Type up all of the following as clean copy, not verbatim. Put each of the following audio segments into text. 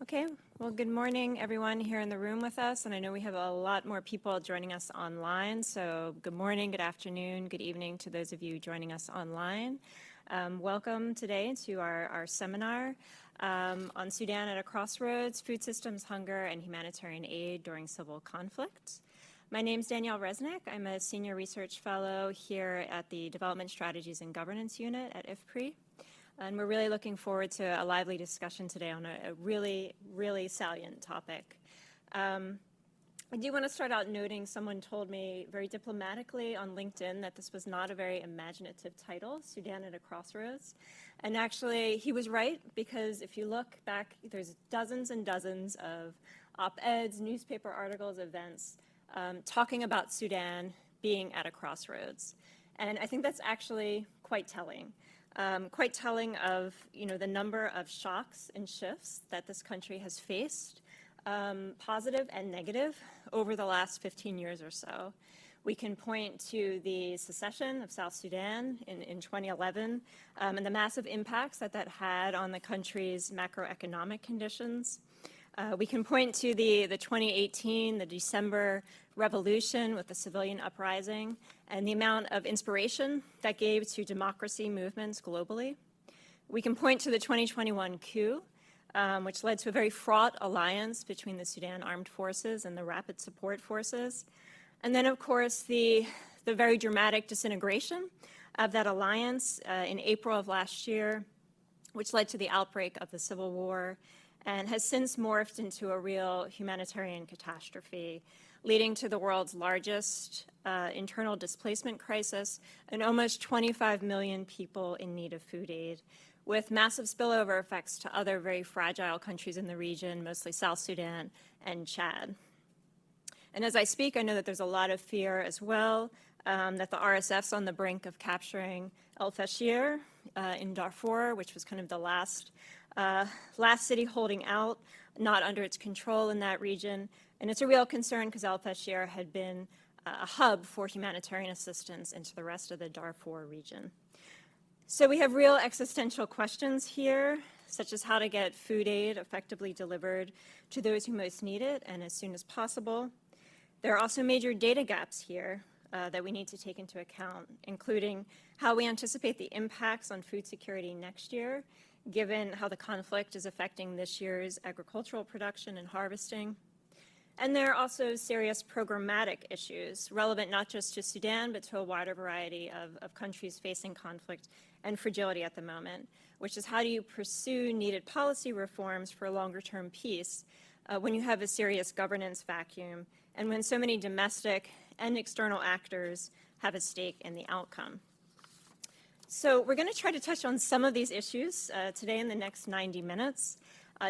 Okay, well, good morning, everyone here in the room with us. And I know we have a lot more people joining us online. So good morning, good afternoon, good evening to those of you joining us online. Welcome today to our seminar on Sudan at a Crossroads, Food Systems, Hunger, and Humanitarian Aid During Civil Conflict. My name is Danielle Resnick. I'm a Senior Research Fellow here at the Development Strategies and Governance Unit at IFPRI. And we're really looking forward to a lively discussion today on a really, really salient topic. I do want to start out noting someone told me very diplomatically on LinkedIn that this was not a very imaginative title, Sudan at a Crossroads. And actually, he was right, because if you look back, there's dozens and dozens of op-eds, newspaper articles, events talking about Sudan being at a crossroads. And I think that's actually quite telling. Quite telling of the number of shocks and shifts that this country has faced, positive and negative, over the last 15 years or so. We can point to the secession of South Sudan in 2011 and the massive impacts that had on the country's macroeconomic conditions. We can point to the 2018, the December revolution with the civilian uprising and the amount of inspiration that gave to democracy movements globally. We can point to the 2021 coup, which led to a very fraught alliance between the Sudan Armed Forces and the Rapid Support Forces. And then, of course, the very dramatic disintegration of that alliance in April of last year, which led to the outbreak of the Civil War and has since morphed into a real humanitarian catastrophe, leading to the world's largest internal displacement crisis and almost 25 million people in need of food aid, with massive spillover effects to other very fragile countries in the region, mostly South Sudan and Chad. And as I speak, I know that there's a lot of fear as well that the RSF's on the brink of capturing Al-Fashir in Darfur, which was kind of the last city holding out, not under its control in that region. And it's a real concern because Al-Fashir had been a hub for humanitarian assistance into the rest of the Darfur region. So we have real existential questions here, such as how to get food aid effectively delivered to those who most need it and as soon as possible. There are also major data gaps here that we need to take into account, including how we anticipate the impacts on food security next year, given how the conflict is affecting this year's agricultural production and harvesting. And there are also serious programmatic issues relevant not just to Sudan, but to a wider variety of countries facing conflict and fragility at the moment, which is how do you pursue needed policy reforms for longer-term peace when you have a serious governance vacuum and when so many domestic and external actors have a stake in the outcome. So we're going to try to touch on some of these issues today in the next 90 minutes,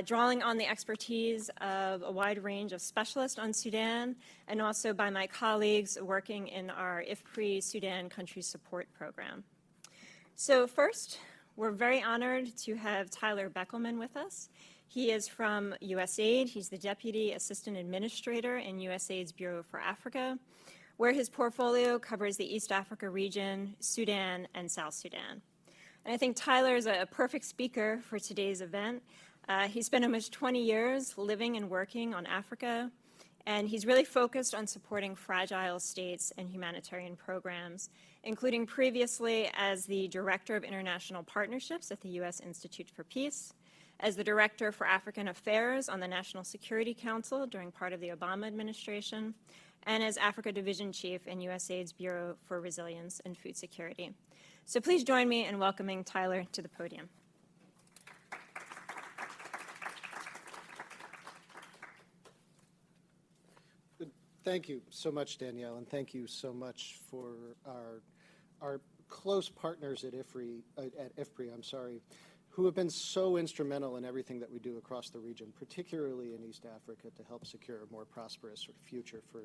drawing on the expertise of a wide range of specialists on Sudan and also by my colleagues working in our IFPRI Sudan Country Support Program. So first, we're very honored to have Tyler Beckelman with us. He is from USAID. He's the Deputy Assistant Administrator in USAID's Bureau for Africa, where his portfolio covers the East Africa region, Sudan, and South Sudan. And I think Tyler is a perfect speaker for today's event. He spent almost 20 years living and working on Africa, and he's really focused on supporting fragile states and humanitarian programs, including previously as the Director of International Partnerships at the U.S. Institute for Peace, as the Director for African Affairs on the National Security Council during part of the Obama administration, and as Africa Division Chief in USAID's Bureau for Resilience and Food Security. So please join me in welcoming Tyler to the podium. Thank you so much, Danielle, and thank you so much for our close partners at IFPRI, who have been so instrumental in everything that we do across the region, particularly in East Africa, to help secure a more prosperous sort of future for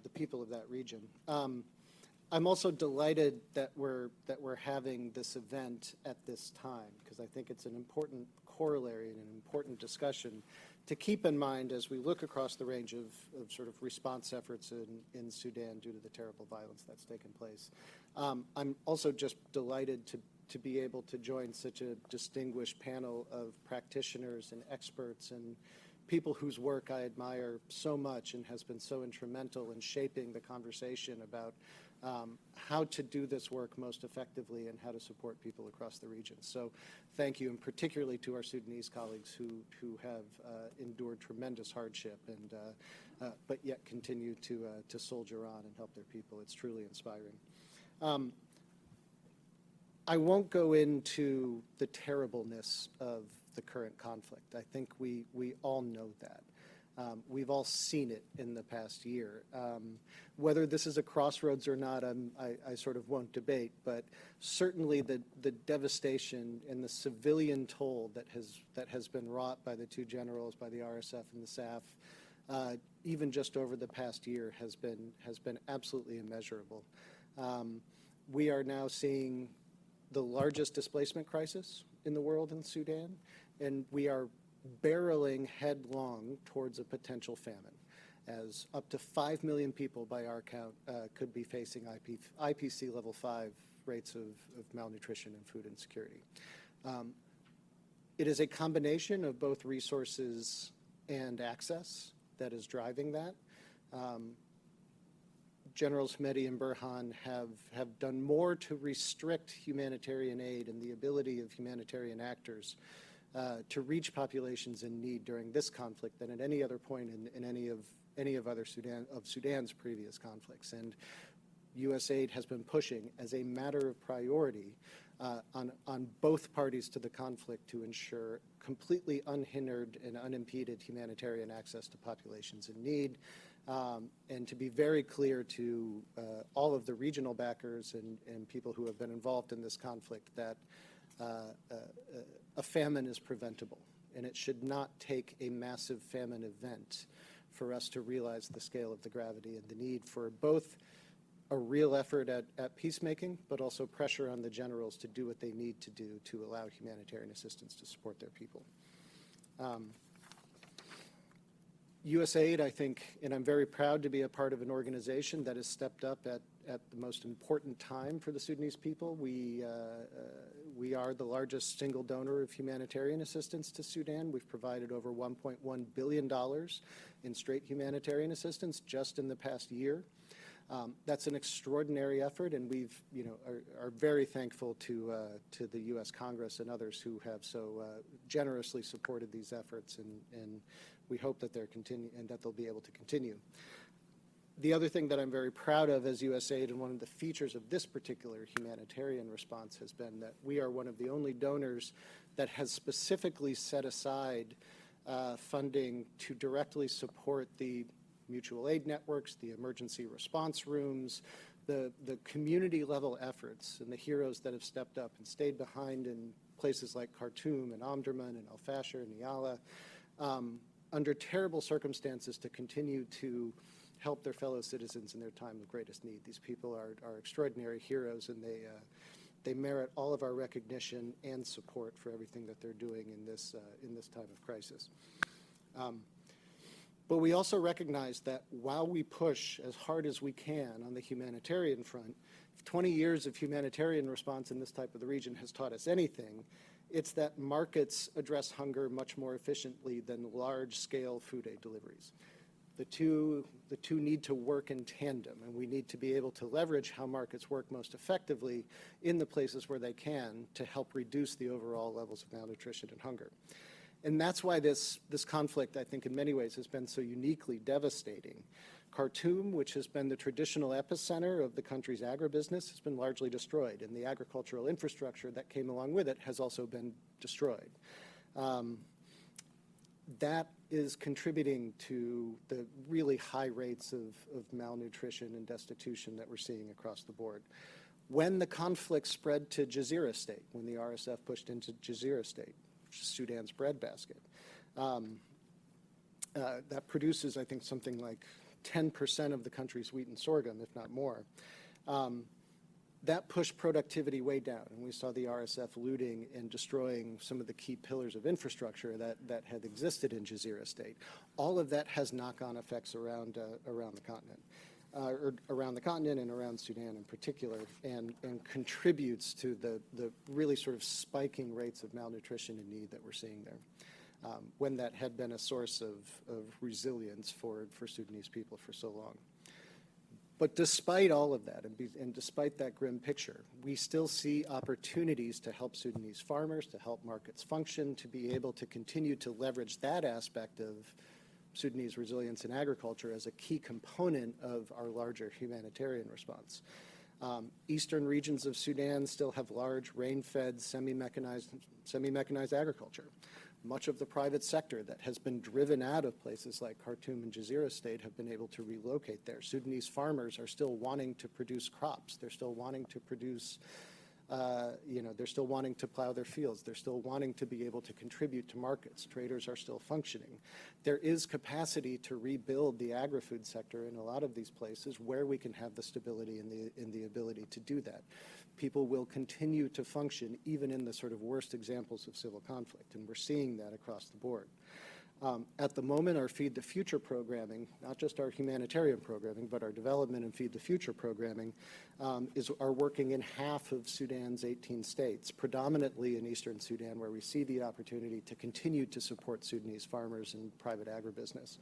the people of that region. I'm also delighted that we're having this event at this time, because I think it's an important corollary and an important discussion to keep in mind as we look across the range of sort of response efforts in Sudan due to the terrible violence that's taken place. I'm also just delighted to to be able to join such a distinguished panel of practitioners and experts and people whose work I admire so much and has been so instrumental in shaping the conversation about how to do this work most effectively and how to support people across the region. So thank you, and particularly to our Sudanese colleagues who have endured tremendous hardship and but yet continue to soldier on and help their people. It's truly inspiring. I won't go into the terribleness of the current conflict. I think we all know that. We've all seen it in the past year. Whether this is a crossroads or not, I sort of won't debate, but certainly the devastation and the civilian toll that has been wrought by the two generals, by the RSF and the SAF, even just over the past year has been absolutely immeasurable. We are now seeing the largest displacement crisis in the world in Sudan, and we are barreling headlong towards a potential famine, as up to 5 million people by our count could be facing IPC level 5 rates of malnutrition and food insecurity. It is a combination of both resources and access that is driving that. Generals Hamedi and Burhan have done more to restrict humanitarian aid and the ability of humanitarian actors to reach populations in need during this conflict than at any other point in any of Sudan's previous conflicts. And USAID has been pushing as a matter of priority on both parties to the conflict to ensure completely unhindered and unimpeded humanitarian access to populations in need, and to be very clear to all of the regional backers and people who have been involved in this conflict that a famine is preventable, and it should not take a massive famine event for us to realize the scale of the gravity and the need for both a real effort at peacemaking, but also pressure on the generals to do what they need to do to allow humanitarian assistance to support their people. USAID, I think, and I'm very proud to be a part of an organization that has stepped up at the most important time for the Sudanese people. We are the largest single donor of humanitarian assistance to Sudan. We've provided over $1.1 billion in straight humanitarian assistance just in the past year. That's an extraordinary effort, and we've, are very thankful to the U.S. Congress and others who have so generously supported these efforts, and we hope that they'll be able to continue. The other thing that I'm very proud of as USAID, and one of the features of this particular humanitarian response, has been that we are one of the only donors that has specifically set aside funding to directly support the mutual aid networks, the emergency response rooms, the community level efforts, and the heroes that have stepped up and stayed behind in places like Khartoum and Omdurman and El Fasher and Niala, under terrible circumstances, to continue to help their fellow citizens in their time of greatest need. These people are extraordinary heroes, and they merit all of our recognition and support for everything that they're doing in this time of crisis. But we also recognize that while we push as hard as we can on the humanitarian front, 20 years of humanitarian response in this type of the region has taught us anything, it's that markets address hunger much more efficiently than large-scale food aid deliveries. The two need to work in tandem, and we need to be able to leverage how markets work most effectively in the places where they can to help reduce the overall levels of malnutrition and hunger. And that's why this conflict, I think, in many ways has been so uniquely devastating. Khartoum, which has been the traditional epicenter of the country's agribusiness, has been largely destroyed, and the agricultural infrastructure that came along with it has also been destroyed. That is contributing to the really high rates of malnutrition and destitution that we're seeing across the board. When the conflict spread to Jazeera State, when the RSF pushed into Jazeera State, which is Sudan's breadbasket, that produces, I think, something like 10% of the country's wheat and sorghum, if not more. That pushed productivity way down, and we saw the RSF looting and destroying some of the key pillars of infrastructure that had existed in Jazeera State. All of that has knock-on effects around the continent. or around the continent and around Sudan in particular, and contributes to the really sort of spiking rates of malnutrition and need that we're seeing there, when that had been a source of resilience for Sudanese people for so long. But despite all of that, and despite that grim picture, we still see opportunities to help Sudanese farmers, to help markets function, to be able to continue to leverage that aspect of Sudanese resilience in agriculture as a key component of our larger humanitarian response. Eastern regions of Sudan still have large, rain-fed, semi-mechanized agriculture. Much of the private sector that has been driven out of places like Khartoum and Jazeera State have been able to relocate there. Sudanese farmers are still wanting to produce crops. They're still wanting to produce, they're still wanting to plow their fields. They're still wanting to be able to contribute to markets. Traders are still functioning. There is capacity to rebuild the agri-food sector in a lot of these places where we can have the stability and the ability to do that. People will continue to function even in the sort of worst examples of civil conflict, and we're seeing that across the board. At the moment, our Feed the Future programming, not just our humanitarian programming, but our development and Feed the Future programming, are working in half of Sudan's 18 states, predominantly in eastern Sudan, where we see the opportunity to continue to support Sudanese farmers and private agribusiness,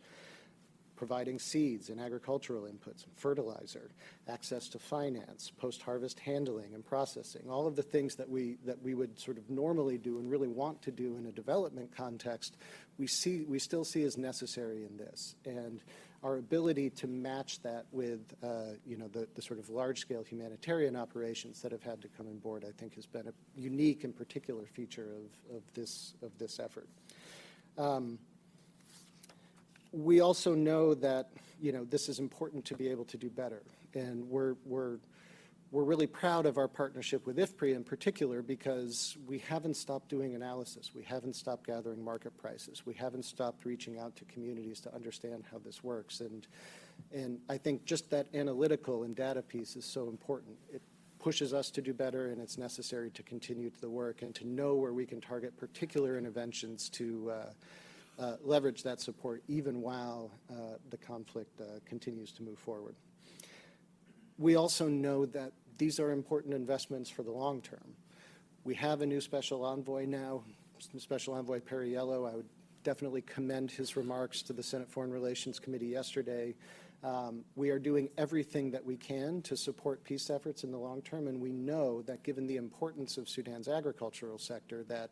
providing seeds and agricultural inputs, fertilizer, access to finance, post-harvest handling and processing, all of the things that we would sort of normally do and really want to do in a development context, we still see as necessary in this. And our ability to match that with the sort of large-scale humanitarian operations that have had to come on board, I think, has been a unique and particular feature of this effort. We also know that this is important to be able to do better, and we're really proud of our partnership with IFPRI in particular because we haven't stopped doing analysis, we haven't stopped gathering market prices, we haven't stopped reaching out to communities to understand how this works, and I think just that analytical and data piece is so important. It pushes us to do better, and it's necessary to continue the work and to know where we can target particular interventions to leverage that support even while the conflict continues to move forward. We also know that these are important investments for the long term. We have a new special envoy now, Special Envoy Perriello. I would definitely commend his remarks to the Senate Foreign Relations Committee yesterday. We are doing everything that we can to support peace efforts in the long term, and we know that given the importance of Sudan's agricultural sector, that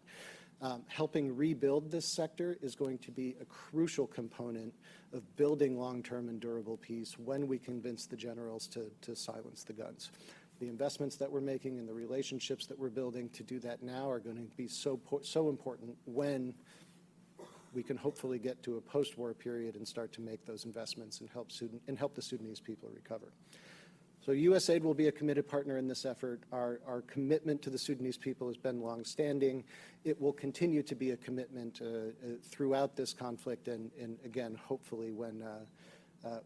helping rebuild this sector is going to be a crucial component of building long-term and durable peace when we convince the generals to silence the guns. The investments that we're making and the relationships that we're building to do that now are going to be so important when we can hopefully get to a post-war period and start to make those investments and help the Sudanese people recover. So USAID will be a committed partner in this effort. Our commitment to the Sudanese people has been long-standing. It will continue to be a commitment throughout this conflict and again, hopefully when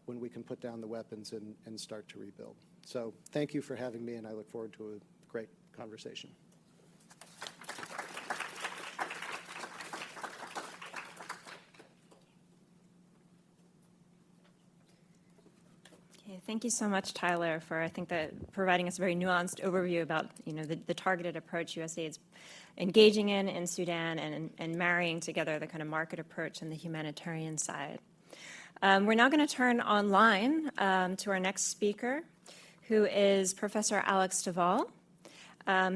we can put down the weapons and start to rebuild. So thank you for having me, and I look forward to a great conversation. Thank you so much, Tyler, for I think that providing us a very nuanced overview about the targeted approach USAID is engaging in Sudan and marrying together the kind of market approach and the humanitarian side. We're now going to turn online to our next speaker, who is Professor Alex Duvall.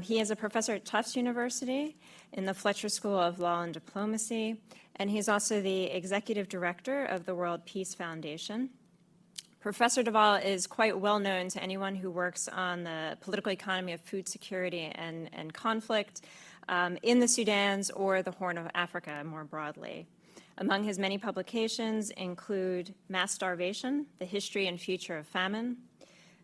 He is a professor at Tufts University in the Fletcher School of Law and Diplomacy, and he's also the executive director of the World Peace Foundation. Professor Duvall is quite well known to anyone who works on the political economy of food security and conflict in the Sudans or the Horn of Africa more broadly. Among his many publications include Mass Starvation, The History and Future of Famine,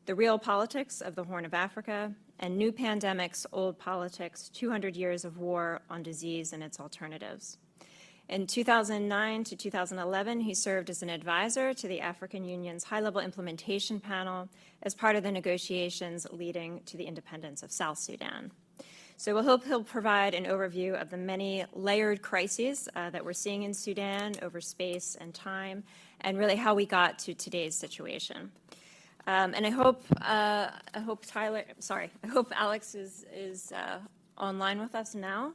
The Real Politics of the Horn of Africa, and New Pandemics, Old Politics, 200 Years of War on Disease and Its Alternatives. In 2009 to 2011, he served as an advisor to the African Union's high-level implementation panel as part of the negotiations leading to the independence of South Sudan. So we'll hope he'll provide an overview of the many layered crises that we're seeing in Sudan over space and time, and really how we got to today's situation. And I hope Alex is online with us now.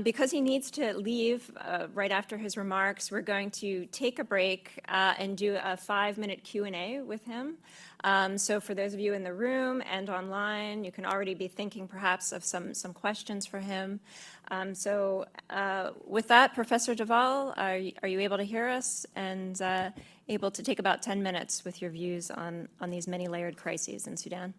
Because he needs to leave right after his remarks, we're going to take a break and do a 5-minute Q&A with him. So for those of you in the room and online, you can already be thinking perhaps of some questions for him. So with that, Professor Deval, are you able to hear us and able to take about 10 minutes with your views on these many layered crises in Sudan?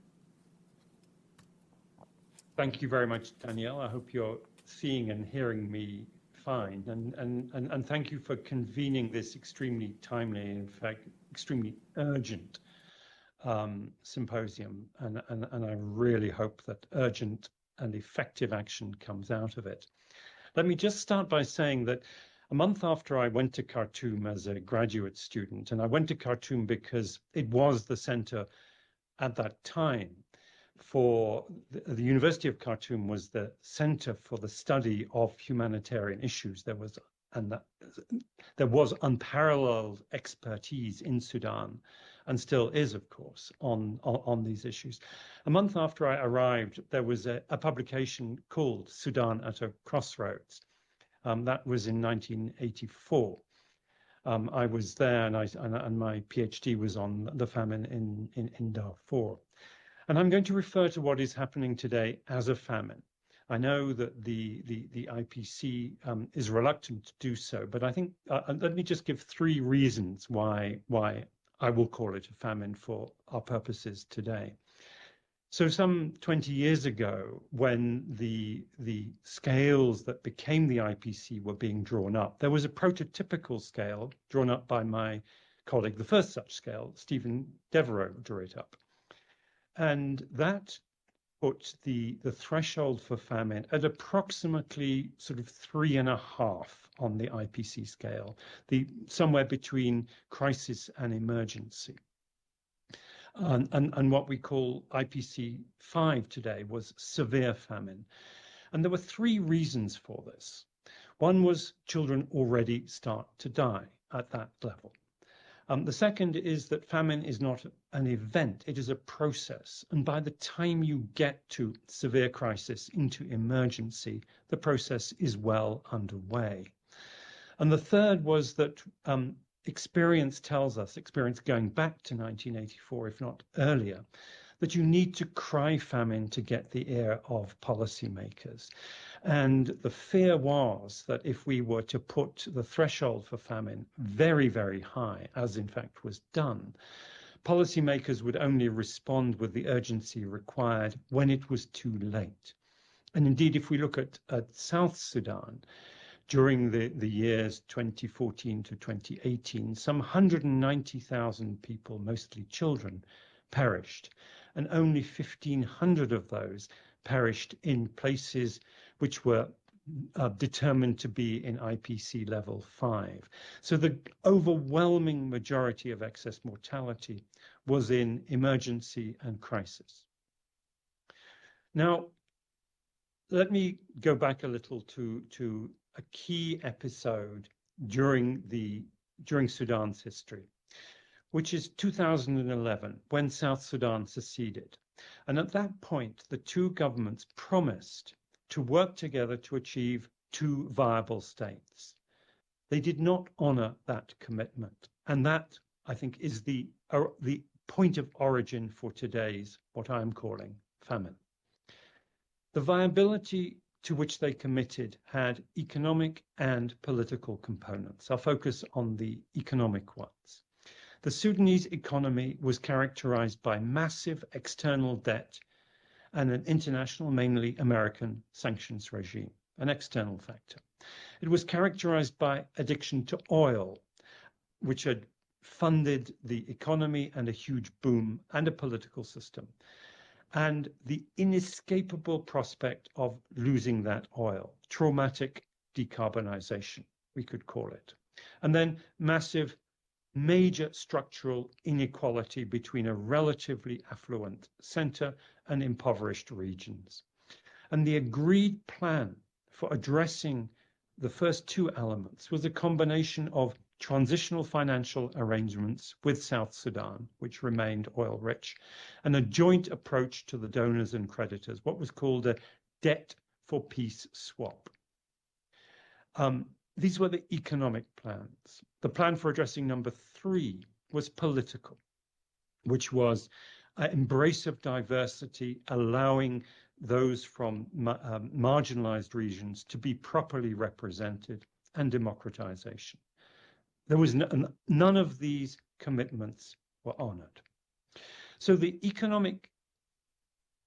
Thank you very much, Danielle. I hope you're seeing and hearing me fine. And thank you for convening this extremely timely, in fact, extremely urgent symposium. And I really hope that urgent and effective action comes out of it. Let me just start by saying that a month after I went to Khartoum as a graduate student, and I went to Khartoum because it was the center at that time for the University of Khartoum was the center for the study of humanitarian issues. There was unparalleled expertise in Sudan, and still is, of course, on these issues. A month after I arrived, there was a publication called Sudan at a Crossroads. That was in 1984. I was there, and my PhD was on the famine in Darfur. And I'm going to refer to what is happening today as a famine. I know that the IPC is reluctant to do so, but I think let me just give 3 reasons why I will call it a famine for our purposes today. So some 20 years ago, when the scales that became the IPC were being drawn up, there was a prototypical scale drawn up by my colleague. The first such scale, Stephen Devereux, drew it up. And that put the threshold for famine at approximately sort of 3.5 on the IPC scale, somewhere between crisis and emergency. And what we call IPC 5 today was severe famine. And there were 3 reasons for this. One was children already start to die at that level. The second is that famine is not an event, it is a process. And by the time you get to severe crisis, into emergency, the process is well underway. And the third was that experience tells us, experience going back to 1984, if not earlier, that you need to cry famine to get the ear of policymakers. And the fear was that if we were to put the threshold for famine very, very high, as in fact was done, policymakers would only respond with the urgency required when it was too late. And indeed, if we look at South Sudan, during the years 2014 to 2018, some 190,000 people, mostly children, perished. And only 1,500 of those perished in places which were determined to be in IPC level 5. So the overwhelming majority of excess mortality was in emergency and crisis. Now, let me go back a little to a key episode during Sudan's history, which is 2011, when South Sudan seceded. And at that point, the 2 governments promised to work together to achieve 2 viable states. They did not honor that commitment. And that, I think, is the point of origin for today's, what I'm calling, famine. The viability to which they committed had economic and political components. I'll focus on the economic ones. The Sudanese economy was characterized by massive external debt and an international, mainly American, sanctions regime, an external factor. It was characterized by addiction to oil, which had funded the economy and a huge boom and a political system, and the inescapable prospect of losing that oil, traumatic decarbonization, we could call it. And then massive, major structural inequality between a relatively affluent center and impoverished regions. And the agreed plan for addressing the first 2 elements was a combination of transitional financial arrangements with South Sudan, which remained oil rich, and a joint approach to the donors and creditors, what was called a debt for peace swap. These were the economic plans. The plan for addressing number 3 was political, which was an embrace of diversity, allowing those from marginalized regions to be properly represented, and democratization. There was none of these commitments were honored. So the economic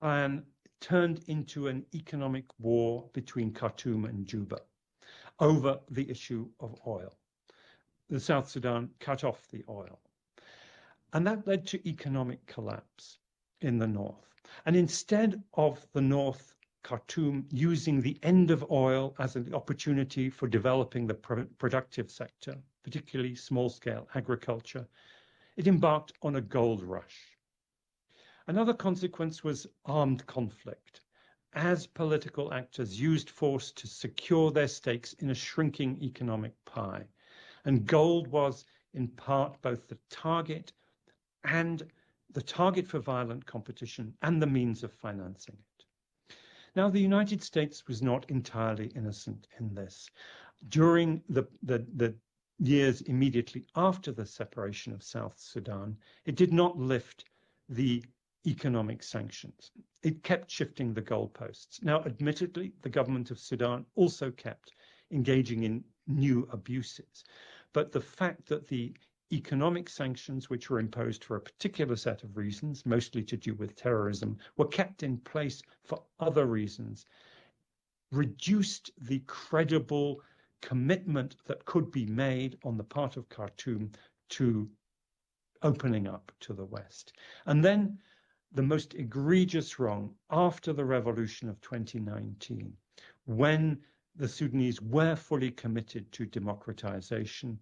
plan turned into an economic war between Khartoum and Juba over the issue of oil. The South Sudan cut off the oil. And that led to economic collapse in the north. And instead of the north, Khartoum, using the end of oil as an opportunity for developing the productive sector, particularly small-scale agriculture, it embarked on a gold rush. Another consequence was armed conflict, as political actors used force to secure their stakes in a shrinking economic pie. And gold was, in part, both the target for violent competition and the means of financing it. Now, the United States was not entirely innocent in this. During the years immediately after the separation of South Sudan, it did not lift the economic sanctions. It kept shifting the goalposts. Now, admittedly, the government of Sudan also kept engaging in new abuses. But the fact that the economic sanctions, which were imposed for a particular set of reasons, mostly to do with terrorism, were kept in place for other reasons, reduced the credible commitment that could be made on the part of Khartoum to opening up to the West. And then the most egregious wrong after the revolution of 2019, when the Sudanese were fully committed to democratization,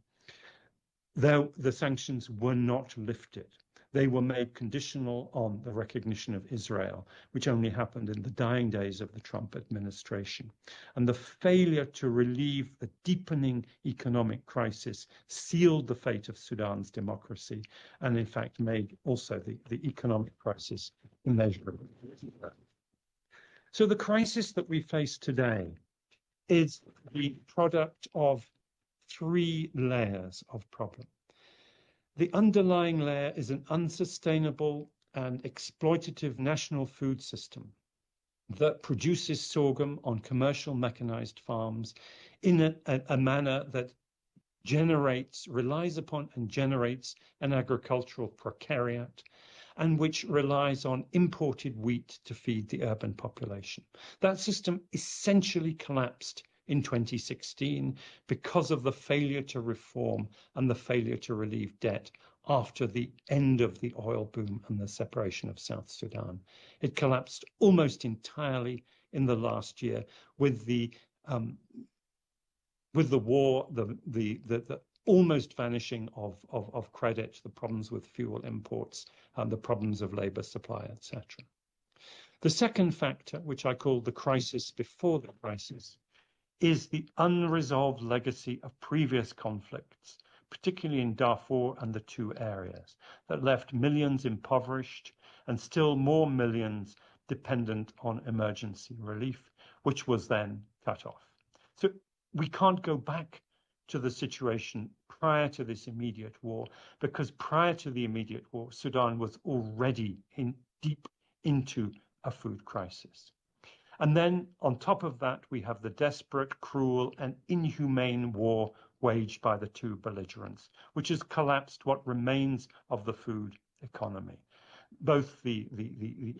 though the sanctions were not lifted. They were made conditional on the recognition of Israel, which only happened in the dying days of the Trump administration. And the failure to relieve the deepening economic crisis sealed the fate of Sudan's democracy, and in fact made also the economic crisis immeasurable. So the crisis that we face today is the product of 3 layers of problem. The underlying layer is an unsustainable and exploitative national food system that produces sorghum on commercial mechanized farms in a manner that relies upon and generates an agricultural precariat, and which relies on imported wheat to feed the urban population. That system essentially collapsed in 2016 because of the failure to reform and the failure to relieve debt after the end of the oil boom and the separation of South Sudan. It collapsed almost entirely in the last year with the war, the almost vanishing of credit, the problems with fuel imports, and the problems of labor supply, etc. The second factor, which I call the crisis before the crisis, is the unresolved legacy of previous conflicts, particularly in Darfur and the 2 areas, that left millions impoverished and still more millions dependent on emergency relief, which was then cut off. So we can't go back to the situation prior to this immediate war, because prior to the immediate war, Sudan was already deep into a food crisis. And then on top of that, we have the desperate, cruel, and inhumane war waged by the 2 belligerents, which has collapsed what remains of the food economy. Both the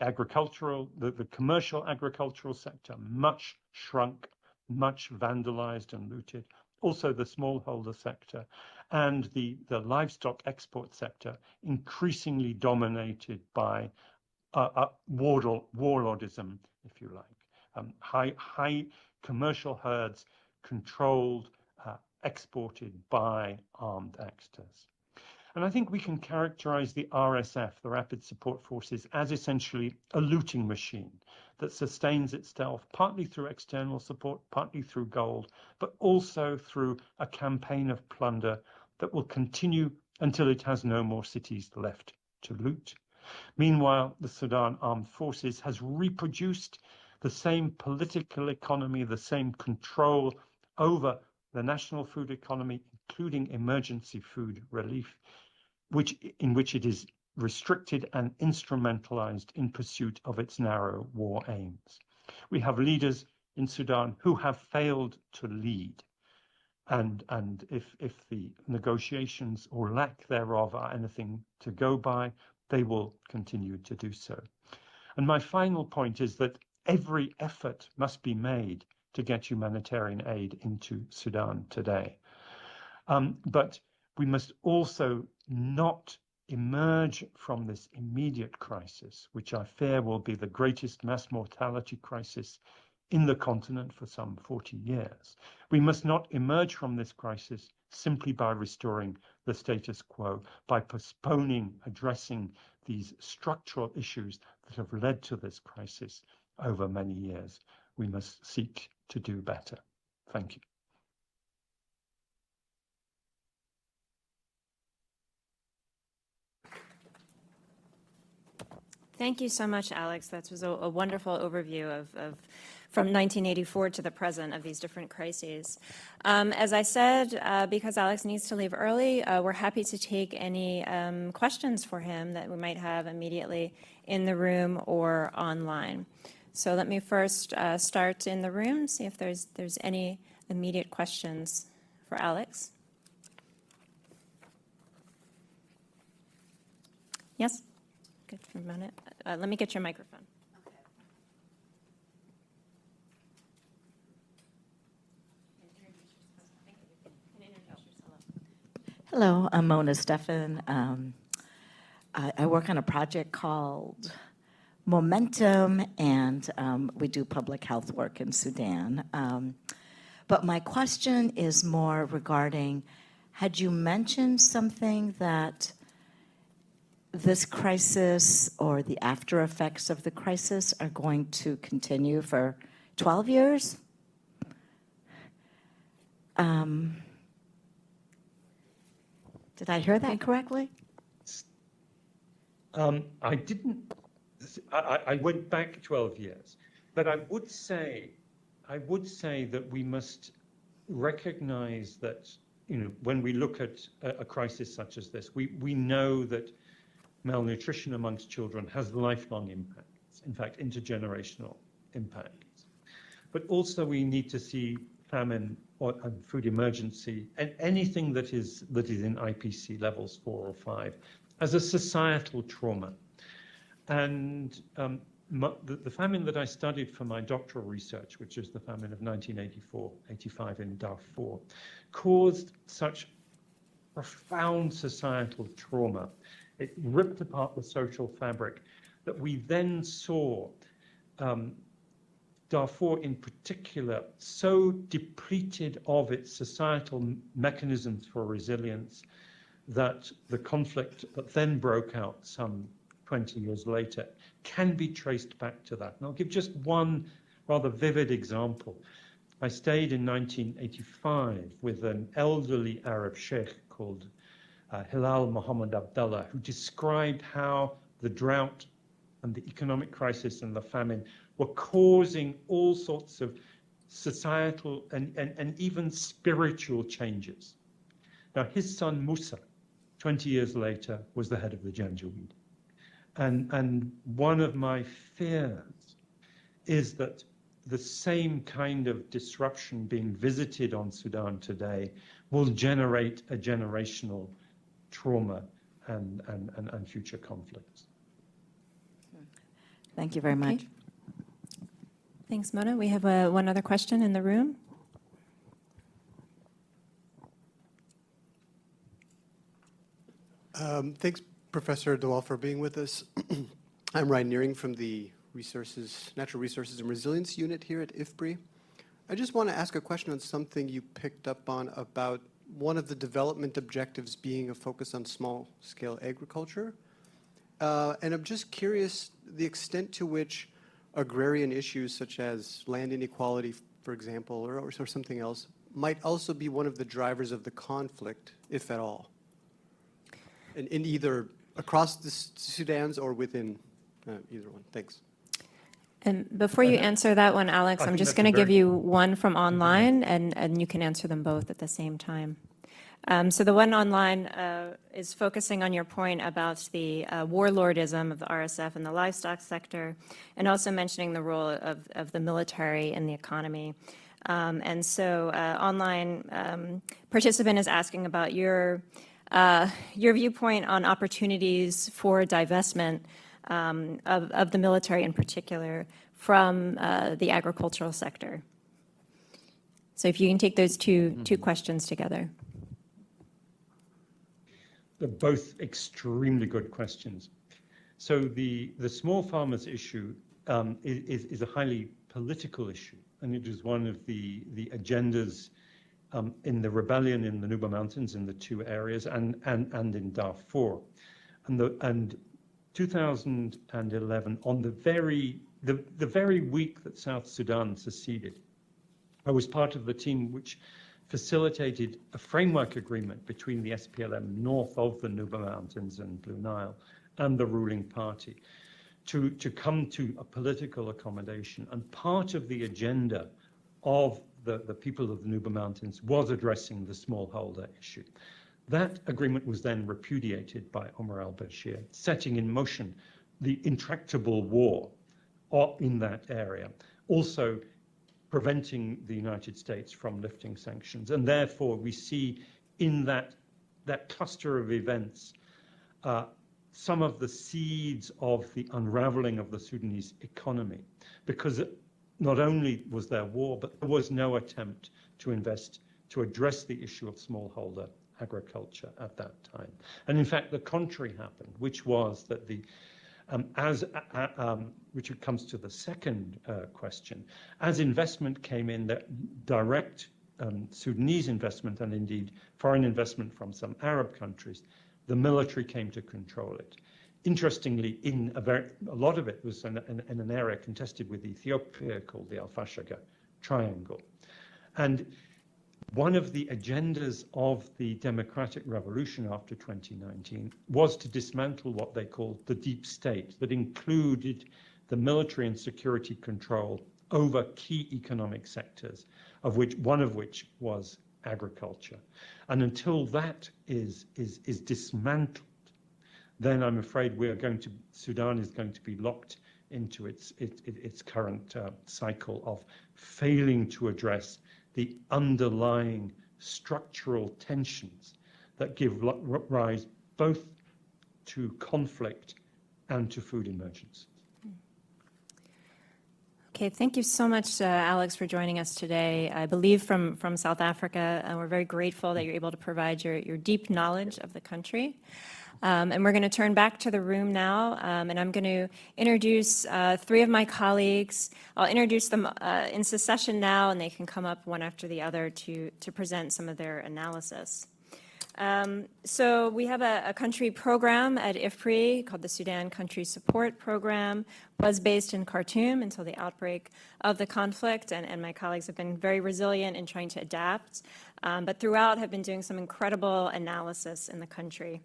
agricultural, the commercial agricultural sector, much shrunk, much vandalized and looted. Also the smallholder sector and the livestock export sector, increasingly dominated by warlordism, if you like. High commercial herds controlled, exported by armed actors. And I think we can characterize the RSF, the Rapid Support Forces, as essentially a looting machine that sustains itself partly through external support, partly through gold, but also through a campaign of plunder that will continue until it has no more cities left to loot. Meanwhile, the Sudan Armed Forces has reproduced the same political economy, the same control over the national food economy, including emergency food relief, in which it is restricted and instrumentalized in pursuit of its narrow war aims. We have leaders in Sudan who have failed to lead. And if the negotiations or lack thereof are anything to go by, they will continue to do so. And my final point is that every effort must be made to get humanitarian aid into Sudan today. But we must also not emerge from this immediate crisis, which I fear will be the greatest mass mortality crisis in the continent for some 40 years. We must not emerge from this crisis simply by restoring the status quo, by postponing addressing these structural issues that have led to this crisis over many years. We must seek to do better. Thank you. Thank you so much, Alex. That was a wonderful overview of from 1984 to the present of these different crises. As I said, because Alex needs to leave early, we're happy to take any questions for him that we might have immediately in the room or online. So let me first start in the room, see if there's any immediate questions for Alex. Yes? Good for a minute. Let me get your microphone. Hello, I'm Mona Stephan. I work on a project called Momentum, and we do public health work in Sudan. But my question is more regarding, had you mentioned something that this crisis or the after effects of the crisis are going to continue for 12 years? Did I hear that correctly? I didn't. I went back 12 years, but I would say that we must recognize that, when we look at a crisis such as this, we know that malnutrition amongst children has lifelong impacts, in fact, intergenerational impacts. But also we need to see famine or food emergency and anything that is in IPC levels 4 or 5 as a societal trauma. And the famine that I studied for my doctoral research, which is the famine of 1984-85 in Darfur, caused such profound societal trauma. It ripped apart the social fabric that we then saw Darfur in particular so depleted of its societal mechanisms for resilience that the conflict that then broke out some 20 years later can be traced back to that. And I'll give just one rather vivid example. I stayed in 1985 with an elderly Arab sheikh called Hilal Muhammad Abdullah, who described how the drought and the economic crisis and the famine were causing all sorts of societal and even spiritual changes. Now, his son Musa, 20 years later, was the head of the Janjaweed. And one of my fears is that the same kind of disruption being visited on Sudan today will generate a generational trauma and future conflicts. Thank you very much. Thanks, Mona. We have one other question in the room. Thanks, Professor DeWaal, for being with us. I'm Ryan Nearing from the Natural Resources and Resilience Unit here at IFPRI. I just want to ask a question on something you picked up on about one of the development objectives being a focus on small-scale agriculture. And I'm just curious the extent to which agrarian issues such as land inequality, for example, or something else, might also be one of the drivers of the conflict, if at all, in either across the Sudans or within either one? Thanks. And before you answer that one, Alex, I I'm think just that's a going to give very- you one from online, and you can answer them both at the same time. So the one online is focusing on your point about the warlordism of the RSF in the livestock sector, and also mentioning the role of the military in the economy. And so online participant is asking about your viewpoint on opportunities for divestment of the military in particular from the agricultural sector. So if you can take those two questions together. They're both extremely good questions. So the small farmers issue is a highly political issue, and it is one of the agendas in the rebellion in the Nuba Mountains in the two areas and in Darfur. And 2011, on the very week that South Sudan seceded, I was part of the team which facilitated a framework agreement between the SPLM north of the Nuba Mountains and Blue Nile and the ruling party to come to a political accommodation. And part of the agenda of the people of the Nuba Mountains was addressing the smallholder issue. That agreement was then repudiated by Omar al-Bashir, setting in motion the intractable war in that area, also preventing the United States from lifting sanctions. And therefore, we see in that cluster of events some of the seeds of the unraveling of the Sudanese economy, because not only was there war, but there was no attempt to address the issue of smallholder agriculture at that time. And in fact, the contrary happened, which was that which comes to the second question, as investment came in, that direct Sudanese investment and indeed foreign investment from some Arab countries, the military came to control it. Interestingly, a lot of it was in an area contested with Ethiopia called the Al-Fashaga Triangle. And one of the agendas of the democratic revolution after 2019 was to dismantle what they called the deep state, that included the military and security control over key economic sectors, one of which was agriculture. And until that is dismantled, then I'm afraid Sudan is going to be locked into its current cycle of failing to address the underlying structural tensions that give rise both to conflict and to food emergence. Okay, thank you so much, Alex, for joining us today. I believe from South Africa, and we're very grateful that you're able to provide your deep knowledge of the country. And we're going to turn back to the room now, and I'm going to introduce three of my colleagues. I'll introduce them in succession now, and they can come up one after the other to present some of their analysis. So we have a country program at IFPRI called the Sudan Country Support Program, was based in Khartoum until the outbreak of the conflict, and my colleagues have been very resilient in trying to adapt, but throughout have been doing some incredible analysis in the country.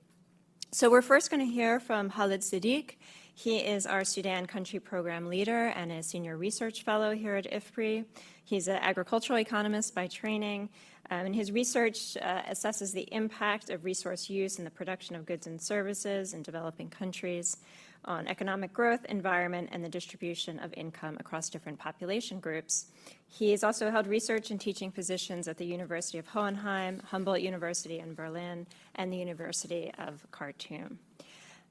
So we're first going to hear from Khalid Siddig. He is our Sudan Country Program Leader and a Senior Research Fellow here at IFPRI. He's an agricultural economist by training, and his research assesses the impact of resource use in the production of goods and services in developing countries on economic growth, environment, and the distribution of income across different population groups. He has also held research and teaching positions at the University of Hohenheim, Humboldt University in Berlin, and the University of Khartoum.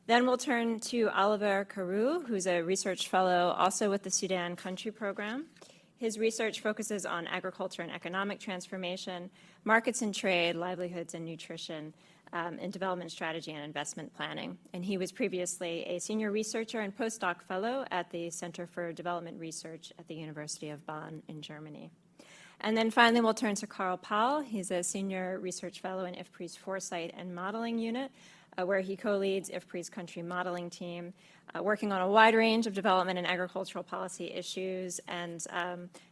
Then we'll turn to Oliver Kirui, who's a research fellow also with the Sudan Country Program. His research focuses on agriculture and economic transformation, markets and trade, livelihoods and nutrition, and development strategy and investment planning. And he was previously a senior researcher and postdoc fellow at the Center for Development Research at the University of Bonn in Germany. And then finally, we'll turn to Pauw. He's a senior research fellow in IFPRI's Foresight and Modeling Unit, where he co-leads IFPRI's country modeling team, working on a wide range of development and agricultural policy issues, and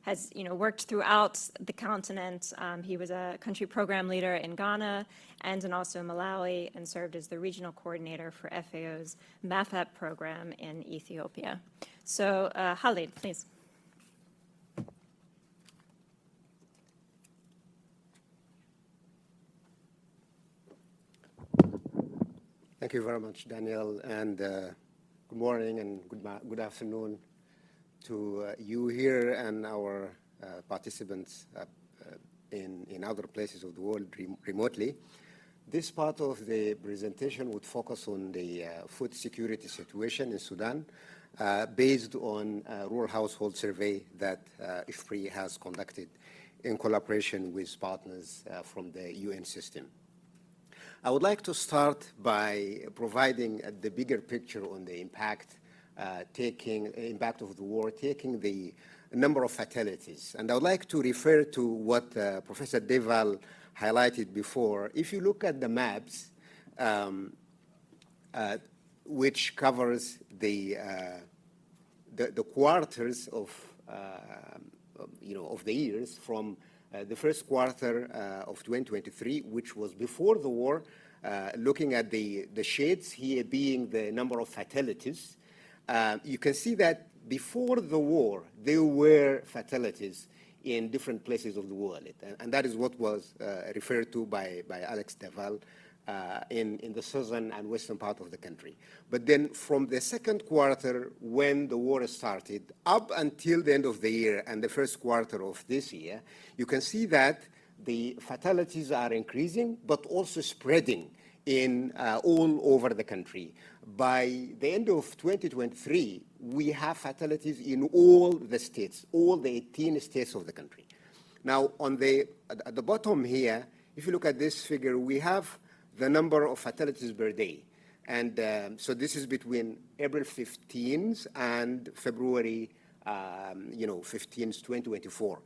has worked throughout the continent. He was a country program leader in Ghana and also Malawi, and served as the regional coordinator for FAO's MAFAP program in Ethiopia. So Khalid, please. Thank you very much, Danielle, and good morning and good afternoon to you here and our participants in other places of the world remotely. This part of the presentation would focus on the food security situation in Sudan based on a rural household survey that IFPRI has conducted in collaboration with partners from the UN system. I would like to start by providing the bigger picture on the impact of the war, taking the number of fatalities. And I would like to refer to what Professor Deval highlighted before. If you look at the maps, which covers the quarters of the years from the first quarter of 2023, which was before the war, looking at the shades here being the number of fatalities, you can see that before the war, there were fatalities in different places of the world. And that is what was referred to by Alex Deval in the southern and western part of the country. But then from the second quarter, when the war started, up until the end of the year and the first quarter of this year, you can see that the fatalities are increasing, but also spreading in all over the country. By the end of 2023, we have fatalities in all the states, all the 18 states of the country. Now, at the bottom here, if you look at this figure, we have the number of fatalities per day. And so this is between April 15th and February 15th, 2024.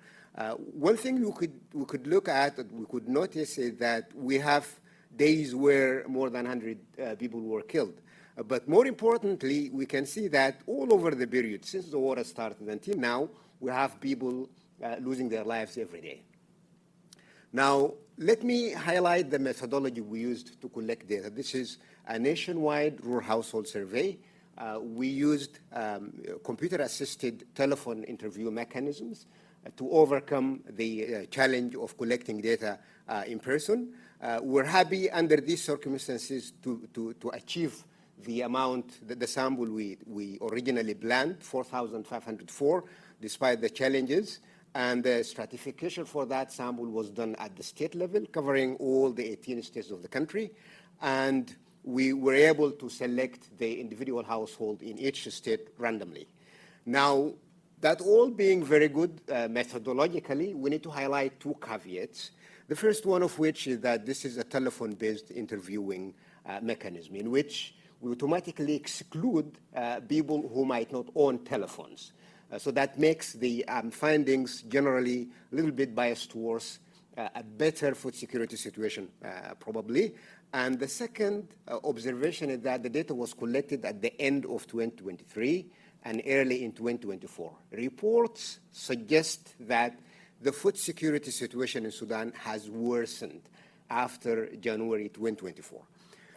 One thing we could look at, we could notice is that we have days where more than 100 people were killed. But more importantly, we can see that all over the period, since the war started until now, we have people losing their lives every day. Now, let me highlight the methodology we used to collect data. This is a nationwide rural household survey. We used computer-assisted telephone interview mechanisms to overcome the challenge of collecting data in person. We're happy under these circumstances to achieve the amount, the sample we originally planned, 4,504, despite the challenges. And the stratification for that sample was done at the state level, covering all the 18 states of the country. And we were able to select the individual household in each state randomly. Now, that all being very good methodologically, we need to highlight two caveats. The first one of which is that this is a telephone-based interviewing mechanism in which we automatically exclude people who might not own telephones. So that makes the findings generally a little bit biased towards a better food security situation, probably. And the second observation is that the data was collected at the end of 2023 and early in 2024. Reports suggest that the food security situation in Sudan has worsened after January 2024.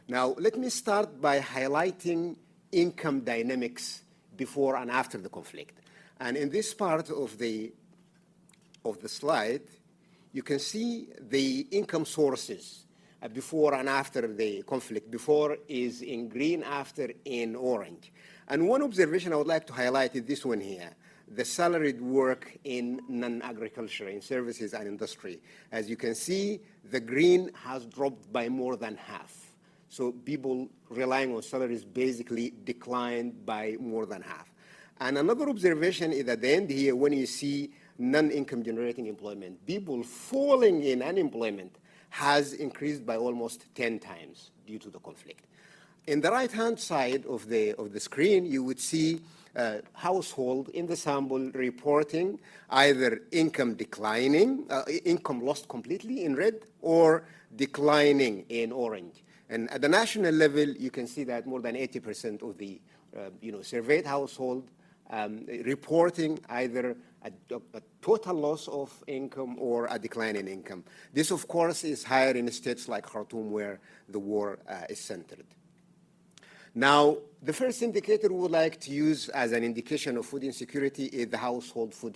Now, let me start by highlighting income dynamics before and after the conflict. And in this part of the slide, you can see the income sources before and after the conflict. Before is in green, after in orange. And one observation I would like to highlight is this one here, the salaried work in non-agriculture, in services and industry. As you can see, the green has dropped by more than half. So people relying on salaries basically declined by more than half. And another observation is at the end here, when you see non-income generating employment, people falling in unemployment has increased by almost 10 times due to the conflict. In the right-hand side of the screen, you would see household in the sample reporting either income declining, income lost completely in red, or declining in orange. And at the national level, you can see that more than 80% of the surveyed household reporting either a total loss of income or a decline in income. This, of course, is higher in states like Khartoum, where the war is centered. Now, the first indicator we would like to use as an indication of food insecurity is the household food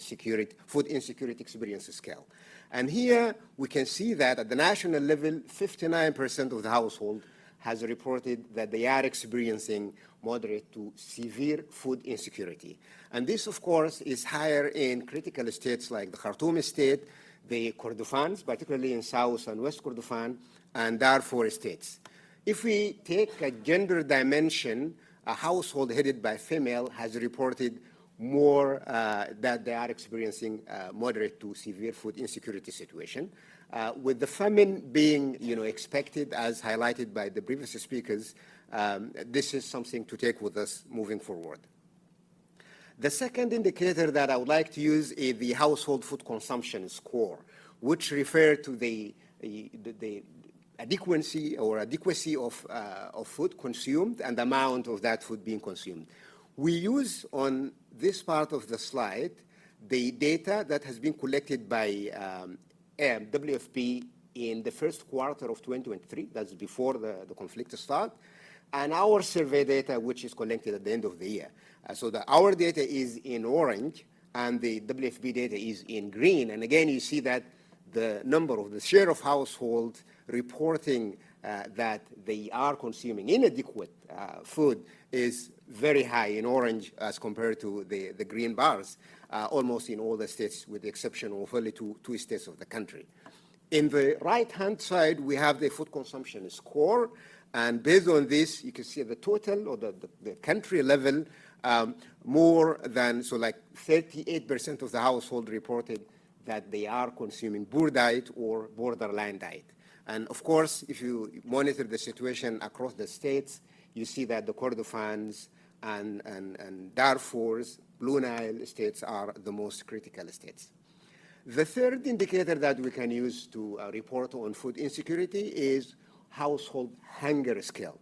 insecurity experience scale. And here we can see that at the national level, 59% of the household has reported that they are experiencing moderate to severe food insecurity. And this, of course, is higher in critical states like the Khartoum state, the Kordofans, particularly in South and West Kordofan, and Darfur states. If we take a gender dimension, a household headed by female has reported more that they are experiencing moderate to severe food insecurity situation. With the famine being expected, as highlighted by the previous speakers, this is something to take with us moving forward. The second indicator that I would like to use is the household food consumption score, which refers to the adequacy of food consumed and the amount of that food being consumed. We use on this part of the slide the data that has been collected by WFP in the first quarter of 2023, that's before the conflict start, and our survey data, which is collected at the end of the year. So our data is in orange, and the WFP data is in green. And again, you see that the share of households reporting that they are consuming inadequate food is very high in orange as compared to the green bars, almost in all the states, with the exception of only two states of the country. In the right-hand side, we have the food consumption score, and based on this, you can see the total or the country level, more than, so like 38% of the household reported that they are consuming poor diet or borderline diet. And of course, if you monitor the situation across the states, you see that the Kordofans and Darfur's Blue Nile states are the most critical states. The third indicator that we can use to report on food insecurity is household hunger scale.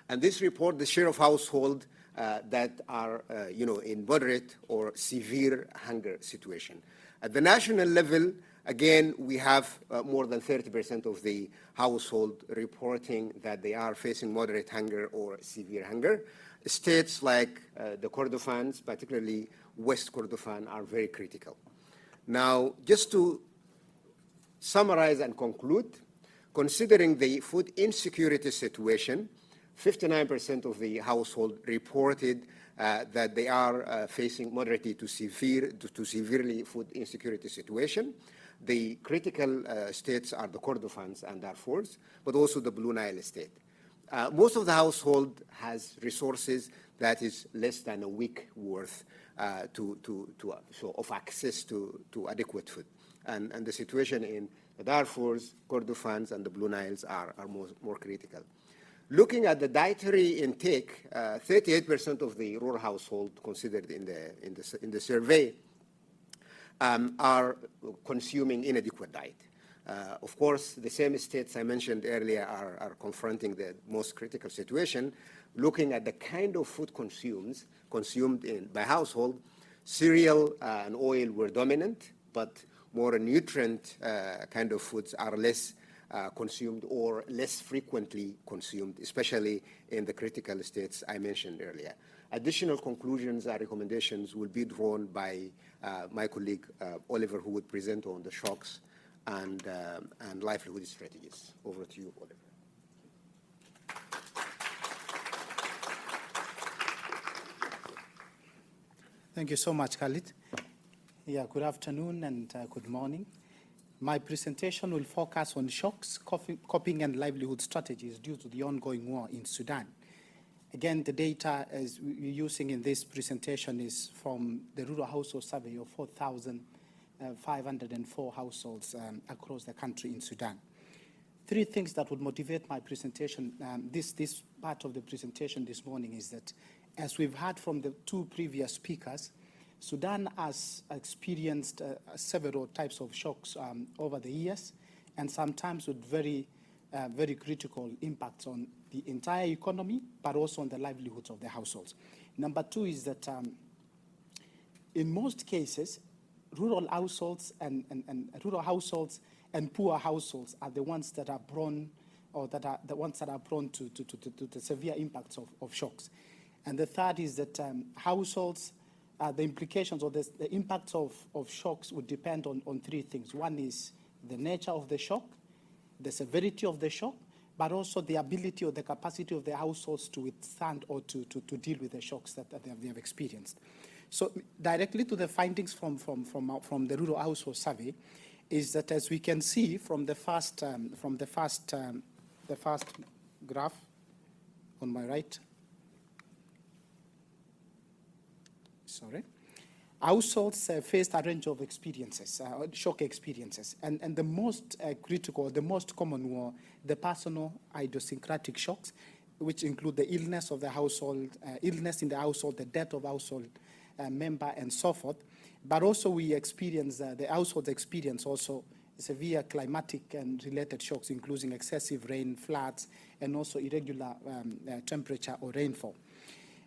And this report, the share of household that are in moderate or severe hunger situation. At the national level, again, we have more than 30% of the household reporting that they are facing moderate hunger or severe hunger. States like the Kordofans, particularly West Kordofan, are very critical. Now, just to summarize and conclude, considering the food insecurity situation, 59% of the household reported that they are facing moderately to severely food insecurity situation. The critical states are the Kordofans and Darfurs, but also the Blue Nile state. Most of the household has resources that is less than a week worth of access to adequate food. And the situation in the Darfurs, Kordofans, and the Blue Niles are more critical. Looking at the dietary intake, 38% of the rural household considered in the survey are consuming inadequate diet. Of course, the same states I mentioned earlier are confronting the most critical situation. Looking at the kind of food consumed by household, cereal and oil were dominant, but more nutrient kind of foods are less consumed or less frequently consumed, especially in the critical states I mentioned earlier. Additional conclusions and recommendations will be drawn by my colleague Oliver, who would present on the shocks and livelihood strategies. Over to you, Oliver. Thank you so much, Khalid. Yeah, good afternoon and good morning. My presentation will focus on shocks, coping and livelihood strategies due to the ongoing war in Sudan. Again, the data as we're using in this presentation is from the Rural Household Survey of 4,504 households across the country in Sudan. Three things that would motivate my presentation, this part of the presentation this morning, is that as we've heard from the two previous speakers, Sudan has experienced several types of shocks over the years, and sometimes with very very critical impacts on the entire economy, but also on the livelihoods of the households. Number two is that in most cases, rural households and poor households are the ones that are prone, or that are the ones that are prone to the severe impacts of shocks. And the third is that households, the implications or the impacts of shocks would depend on three things. One is the nature of the shock, the severity of the shock, but also the ability or the capacity of the households to withstand or to deal with the shocks that they have experienced. So directly to the findings from the rural household survey is that, as we can see from the first graph on my right, households faced a range of experiences, shock experiences, and the most critical, the most common were the personal idiosyncratic shocks, which include the illness of the household, illness in the household, the death of household member, and so forth. But also we experience, the households experience also severe climatic and related shocks, including excessive rain, floods, and also irregular temperature or rainfall.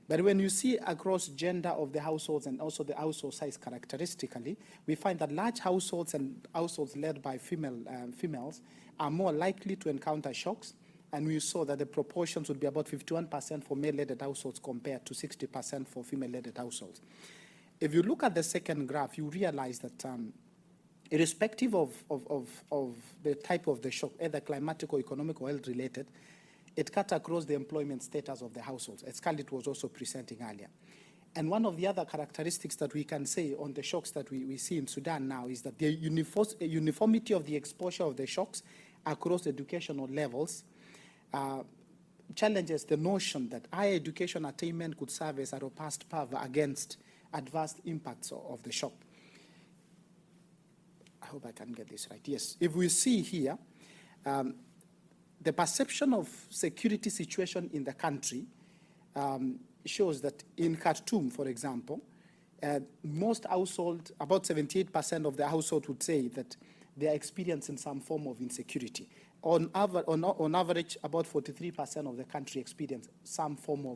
But when you see across gender of the households and also the household size characteristically, we find that large households and households led by females are more likely to encounter shocks. And we saw that the proportions would be about 51% for male-led households compared to 60% for female-led households. If you look at the second graph, you realize that irrespective of the type of the shock, either climatic or economic or health-related, it cut across the employment status of the households, as Khalid was also presenting earlier. And one of the other characteristics that we can say on the shocks that we see in Sudan now is that the uniformity of the exposure of the shocks across educational levels challenges the notion that higher education attainment could serve as a robust cover against adverse impacts of the shock. I hope I can get this right. Yes, if we see here, the perception of security situation in the country shows that in Khartoum, for example, most households, about 78% of the household would say that they are experiencing some form of insecurity. On average, about 43% of the country experience some form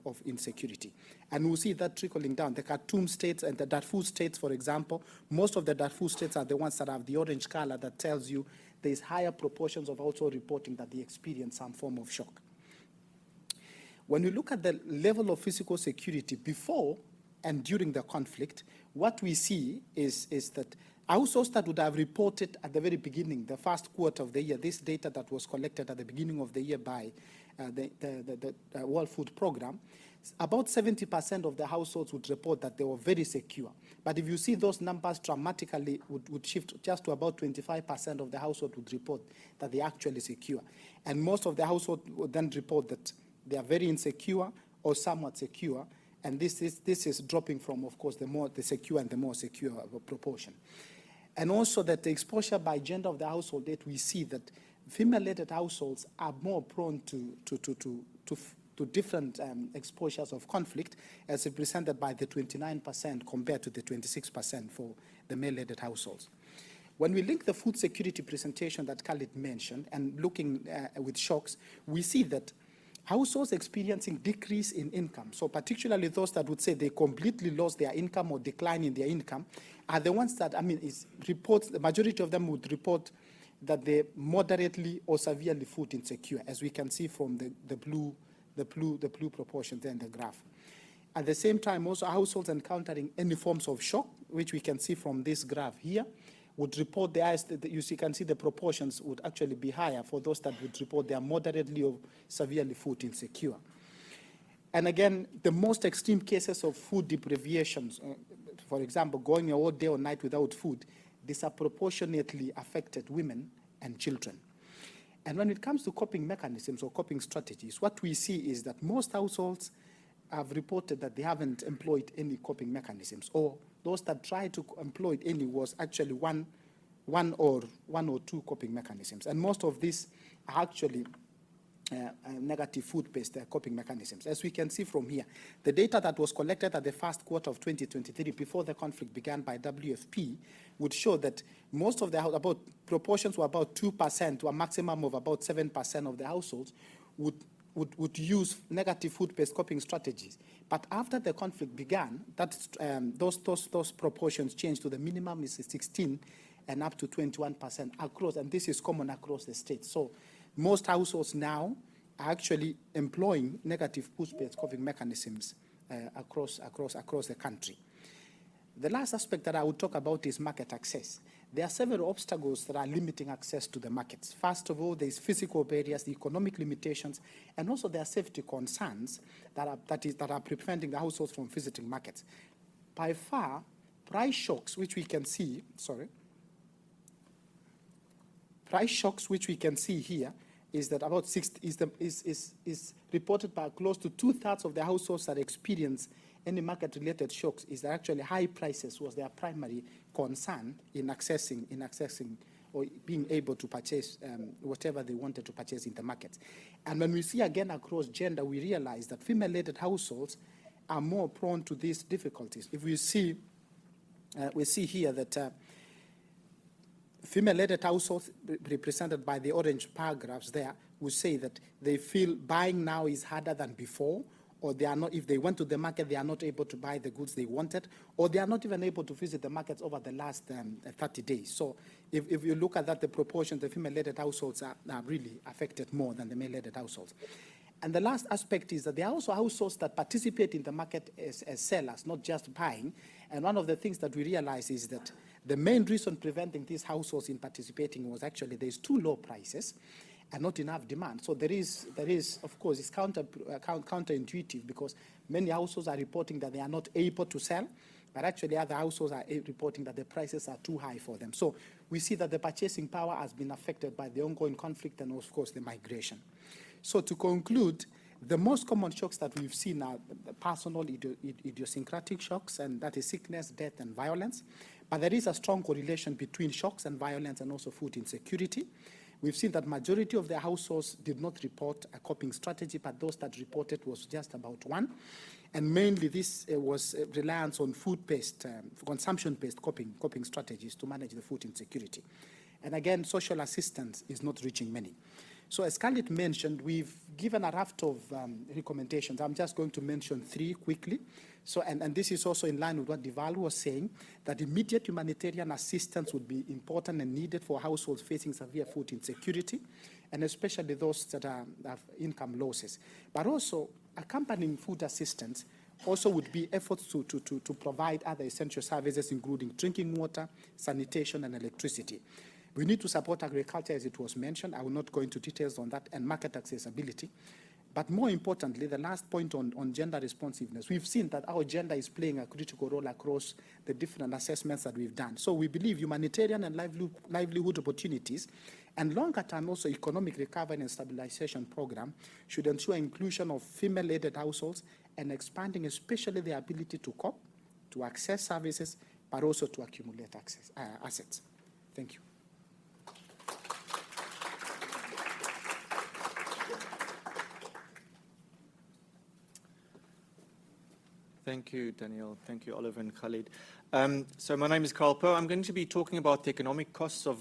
of insecurity. And we'll see that trickling down. The Khartoum states and the Darfur states, for example, most of the Darfur states are the ones that have the orange color that tells you there is higher proportions of household reporting that they experience some form of shock. When you look at the level of physical security before and during the conflict, what we see is that households that would have reported at the very beginning, the first quarter of the year, this data that was collected at the beginning of the year by the World Food Program, about 70% of the households would report that they were very secure. But if you see those numbers dramatically would shift just to about 25% of the household would report that they are actually secure. And most of the household would then report that they are very insecure or somewhat secure. And this is dropping from, of course, the secure and the more secure proportion. And also that the exposure by gender of the household, that we see that female-led households are more prone to different exposures of conflict, as represented by the 29% compared to the 26% for the male-led households. When we link the food security presentation that Khalid mentioned and looking with shocks, we see that households experiencing decrease in income, so particularly those that would say they completely lost their income or decline in their income, are the ones that, the majority of them would report that they're moderately or severely food insecure, as we can see from the blue proportion there in the graph. At the same time, also households encountering any forms of shock, which we can see from this graph here, would report the highest, you can see the proportions would actually be higher for those that would report they are moderately or severely food insecure. And again, the most extreme cases of food deprivations, for example, going a whole day or night without food, disproportionately affected women and children. And when it comes to coping mechanisms or coping strategies, what we see is that most households have reported that they haven't employed any coping mechanisms, or those that tried to employ any was actually one or two coping mechanisms. And most of these are actually negative food-based coping mechanisms. As we can see from here, the data that was collected at the first quarter of 2023 before the conflict began by WFP would show that most of the proportions were about 2% to a maximum of about 7% of the households would use negative food-based coping strategies. But after the conflict began, those proportions changed to the minimum is 16 and up to 21% across, and this is common across the state. So most households now are actually employing negative food-based coping mechanisms across the country. The last aspect that I would talk about is market access. There are several obstacles that are limiting access to the markets. First of all, there's physical barriers, the economic limitations, and also there are safety concerns that are preventing the households from visiting markets. By far, price shocks, which we can see, here, is that about is reported by close to 2/3 of the households that experience any market-related shocks is that actually high prices was their primary concern in accessing or being able to purchase whatever they wanted to purchase in the market. And when we see again across gender, we realize that female-led households are more prone to these difficulties. If we see here that female-led households represented by the orange paragraphs there will say that they feel buying now is harder than before, or they are not, if they went to the market, they are not able to buy the goods they wanted, or they are not even able to visit the markets over the last 30 days. So if you look at that, the proportion, the female-led households are really affected more than the male-led households. And the last aspect is that there are also households that participate in the market as sellers, not just buying. And one of the things that we realize is that the main reason preventing these households in participating was actually there's too low prices and not enough demand. So there is of course, it's counterintuitive because many households are reporting that they are not able to sell, but actually other households are reporting that the prices are too high for them. So we see that the purchasing power has been affected by the ongoing conflict and of course the migration. So to conclude, the most common shocks that we've seen are personal idiosyncratic shocks, and that is sickness, death, and violence. But there is a strong correlation between shocks and violence and also food insecurity. We've seen that majority of the households did not report a coping strategy, but those that reported was just about one. And mainly this was reliance on food-based, consumption-based coping strategies to manage the food insecurity. And again, social assistance is not reaching many. So as Khalid mentioned, we've given a raft of recommendations. I'm just going to mention 3 quickly. So, and this is also in line with what Deval was saying, that immediate humanitarian assistance would be important and needed for households facing severe food insecurity, and especially those that have income losses. But also, accompanying food assistance also would be efforts to provide other essential services, including drinking water, sanitation, and electricity. We need to support agriculture, as it was mentioned. I will not go into details on that, and market accessibility. But more importantly, the last point on gender responsiveness, we've seen that our gender is playing a critical role across the different assessments that we've done. So we believe humanitarian and livelihood opportunities and longer term also economic recovery and stabilization program should ensure inclusion of female-led households and expanding especially their ability to cope, to access services, but also to accumulate assets. Thank you. Thank you, Danielle. Thank you, Oliver and Khalid. So my name is Karl. I'm going to be talking about the economic costs of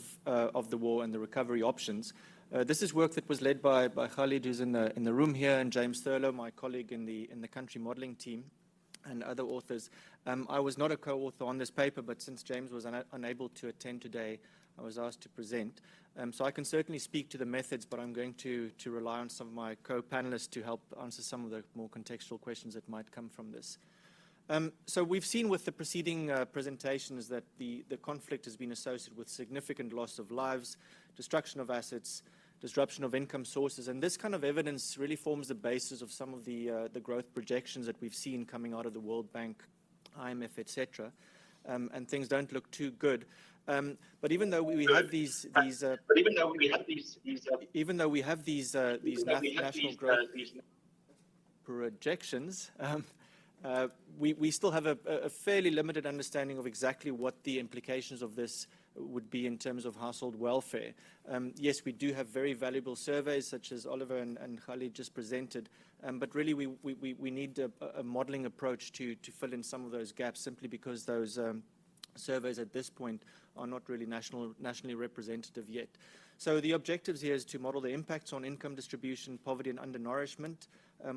the war and the recovery options. This is work that was led by Khalid, who's in the room here, and James Thurlow, my colleague in the country modeling team, and other authors. I was not a co-author on this paper, but since James was unable to attend today, I was asked to present. So I can certainly speak to the methods, but I'm going to rely on some of my co-panelists to help answer some of the more contextual questions that might come from this. So we've seen with the preceding presentations that the conflict has been associated with significant loss of lives, destruction of assets, disruption of income sources, and this kind of evidence really forms the basis of some of the growth projections that we've seen coming out of the World Bank, IMF, etc. And things don't look too good. But even though we have these national growth projections, we still have a fairly limited understanding of exactly what the implications of this would be in terms of household welfare. Yes, we do have very valuable surveys, such as Oliver and Khalid just presented, but really we need a modeling approach to fill in some of those gaps, simply because those surveys at this point are not really nationally representative yet. So the objectives here is to model the impacts on income distribution, poverty and undernourishment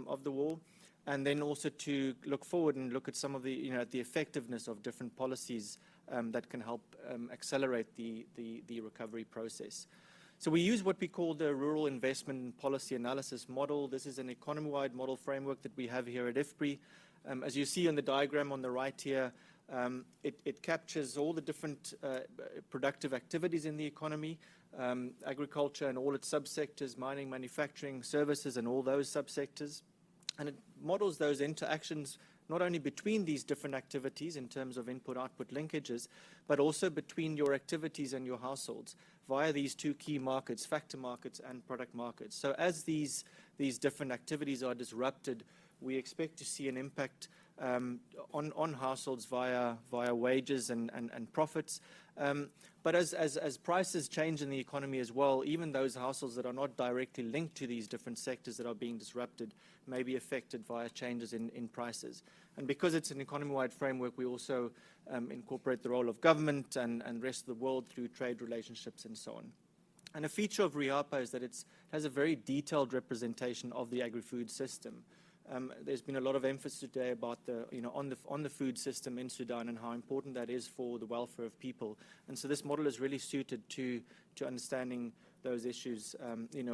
of the war, and then also to look forward and look at some of the, the effectiveness of different policies that can help accelerate the recovery process. So we use what we call the Rural Investment and Policy Analysis Model. This is an economy-wide model framework that we have here at IFPRI. As you see on the diagram on the right here, it captures all the different productive activities in the economy, agriculture and all its subsectors, mining, manufacturing, services, and all those subsectors. And it models those interactions not only between these different activities in terms of input-output linkages, but also between your activities and your households via these two key markets, factor markets and product markets. So as these different activities are disrupted, we expect to see an impact on households via wages and profits. But as prices change in the economy as well, even those households that are not directly linked to these different sectors that are being disrupted may be affected via changes in prices. And because it's an economy-wide framework, we also incorporate the role of government and rest of the world through trade relationships and so on. And a feature of RIAPA is that it has a very detailed representation of the agri-food system. There's been a lot of emphasis today about on the food system in Sudan and how important that is for the welfare of people. And so this model is really suited to understanding those issues,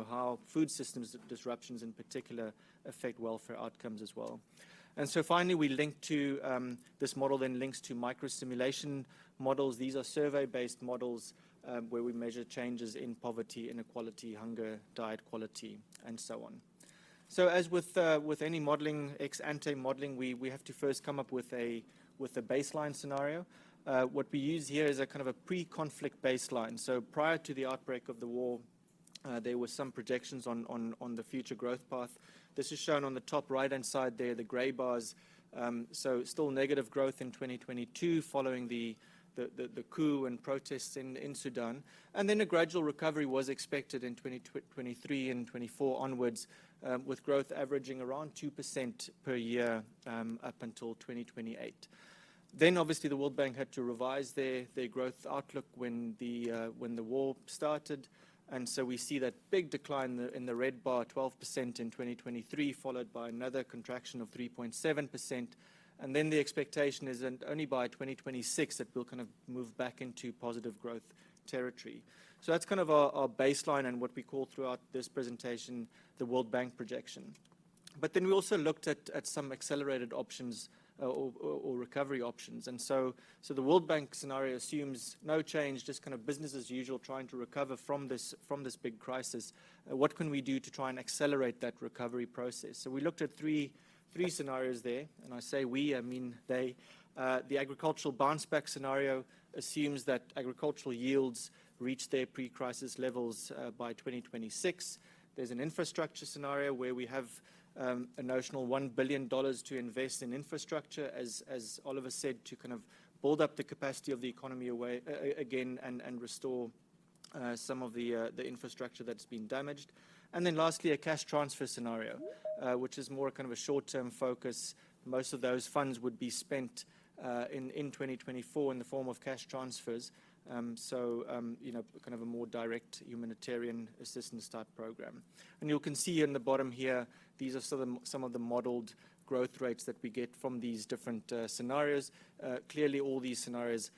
how food systems disruptions in particular affect welfare outcomes as well. And so finally, we link to, this model then links to microsimulation models. These are survey-based models where we measure changes in poverty, inequality, hunger, diet quality, and so on. So as with any modeling, ex-ante modeling, we have to first come up with a baseline scenario. What we use here is a kind of a pre-conflict baseline. So prior to the outbreak of the war, there were some projections on the future growth path. This is shown on the top right-hand side there, the gray bars. So still negative growth in 2022 following the coup and protests in Sudan. And then a gradual recovery was expected in 2023 and 24 onwards, with growth averaging around 2% per year up until 2028. Then obviously the World Bank had to revise their growth outlook when the war started. And so we see that big decline in the red bar, 12% in 2023, followed by another contraction of 3.7%. And then the expectation is that only by 2026 that we'll kind of move back into positive growth territory. So that's kind of our baseline and what we call throughout this presentation the World Bank projection. But then we also looked at some accelerated options or recovery options. And so the World Bank scenario assumes no change, just kind of business as usual, trying to recover from this big crisis. What can we do to try and accelerate that recovery process? So we looked at three scenarios there, and I say we, I mean they. The agricultural bounce back scenario assumes that agricultural yields reach their pre-crisis levels by 2026. There's an infrastructure scenario where we have a notional $1 billion to invest in infrastructure, as Oliver said, to kind of build up the capacity of the economy again and restore some of the infrastructure that's been damaged. And then lastly, a cash transfer scenario, which is more kind of a short-term focus. Most of those funds would be spent in 2024 in the form of cash transfers. Kind of a more direct humanitarian assistance type program. And you can see in the bottom here, these are some of the modeled growth rates that we get from these different scenarios. Clearly, all these scenarios,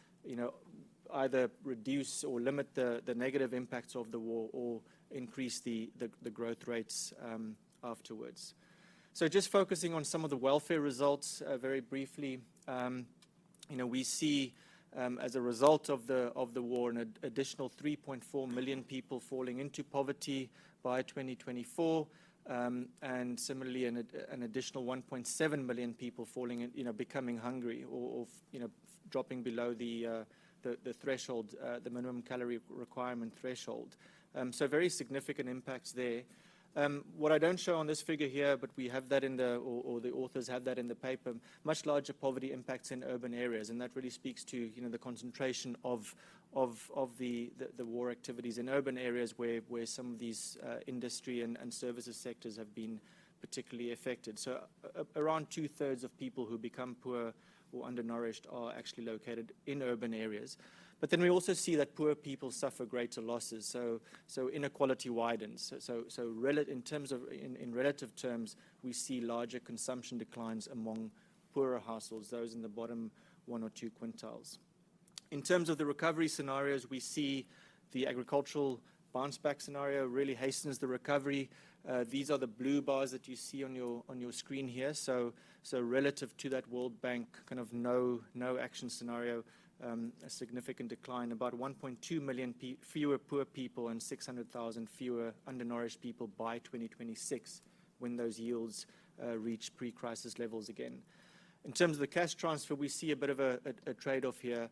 either reduce or limit the negative impacts of the war or increase the growth rates afterwards. So just focusing on some of the welfare results very briefly, we see as a result of the war an additional 3.4 million people falling into poverty by 2024, and similarly an additional 1.7 million people falling in, becoming hungry or dropping below the threshold, the minimum calorie requirement threshold. So very significant impacts there. What I don't show on this figure here, but we have that in the, or the authors have that in the paper, much larger poverty impacts in urban areas, and that really speaks to, the concentration of the war activities in urban areas where some of these industry and services sectors have been particularly affected. So around 2/3 of people who become poor or undernourished are actually located in urban areas. But then we also see that poor people suffer greater losses, so inequality widens. In relative terms, we see larger consumption declines among poorer households, those in the bottom 1 or 2 quintiles. In terms of the recovery scenarios, we see the agricultural bounce back scenario really hastens the recovery. These are the blue bars that you see on your screen here. So relative to that World Bank kind of no action scenario, a significant decline, about 1.2 million fewer poor people and 600,000 fewer undernourished people by 2026 when those yields reach pre-crisis levels again. In terms of the cash transfer, we see a bit of a trade-off here.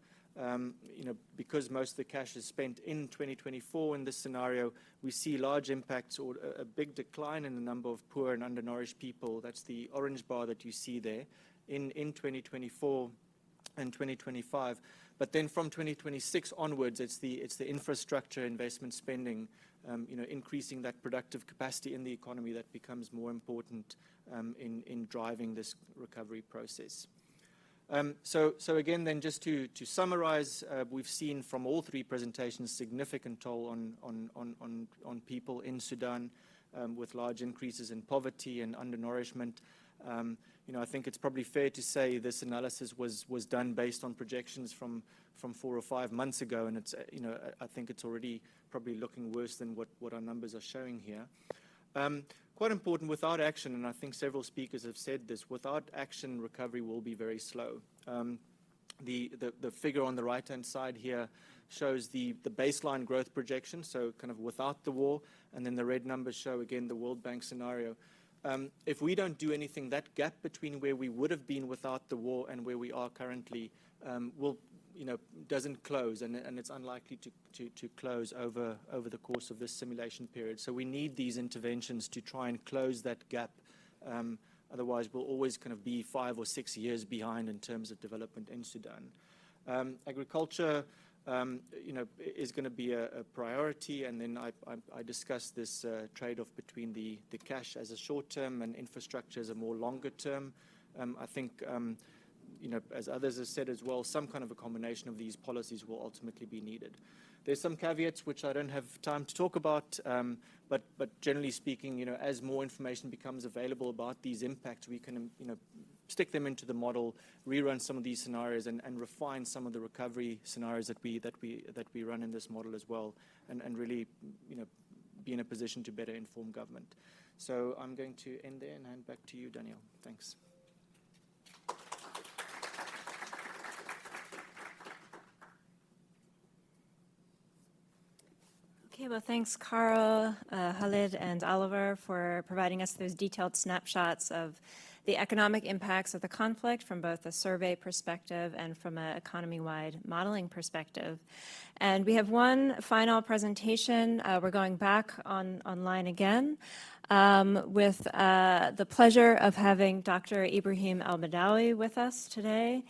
Because most of the cash is spent in 2024 in this scenario, we see large impacts or a big decline in the number of poor and undernourished people. That's the orange bar that you see there in 2024 and 2025. But then from 2026 onwards, it's the infrastructure investment spending, increasing that productive capacity in the economy that becomes more important in driving this recovery process. So again, then just to summarize, we've seen from all 3 presentations significant toll on people in Sudan with large increases in poverty and undernourishment. I think it's probably fair to say this analysis was done based on projections from 4 or 5 months ago, and it's I think it's already probably looking worse than what our numbers are showing here. Quite important, without action, and I think several speakers have said this, without action, recovery will be very slow. The figure on the right-hand side here shows the baseline growth projection, so kind of without the war, and then the red numbers show, again, the World Bank scenario. If we don't do anything, that gap between where we would have been without the war and where we are currently doesn't close, and it's unlikely to close over the course of this simulation period. So we need these interventions to try and close that gap. Otherwise, we'll always kind of be 5 or 6 years behind in terms of development in Sudan. Agriculture, is going to be a priority, and then I discussed this trade-off between the cash as a short-term and infrastructure as a more longer-term. I think as others have said as well, some kind of a combination of these policies will ultimately be needed. There's some caveats which I don't have time to talk about, but generally speaking, as more information becomes available about these impacts, we can, stick them into the model, rerun some of these scenarios, and refine some of the recovery scenarios that we run in this model as well, and really, be in a position to better inform government. So I'm going to end there and hand back to you, Danielle. Thanks. Okay, well, thanks, Karl, Khalid, and Oliver for providing us those detailed snapshots of the economic impacts of the conflict from both a survey perspective and from an economy-wide modeling perspective. And we have one final presentation. We're going back online again with the pleasure of having Dr. Ibrahim Elbadawi with us today.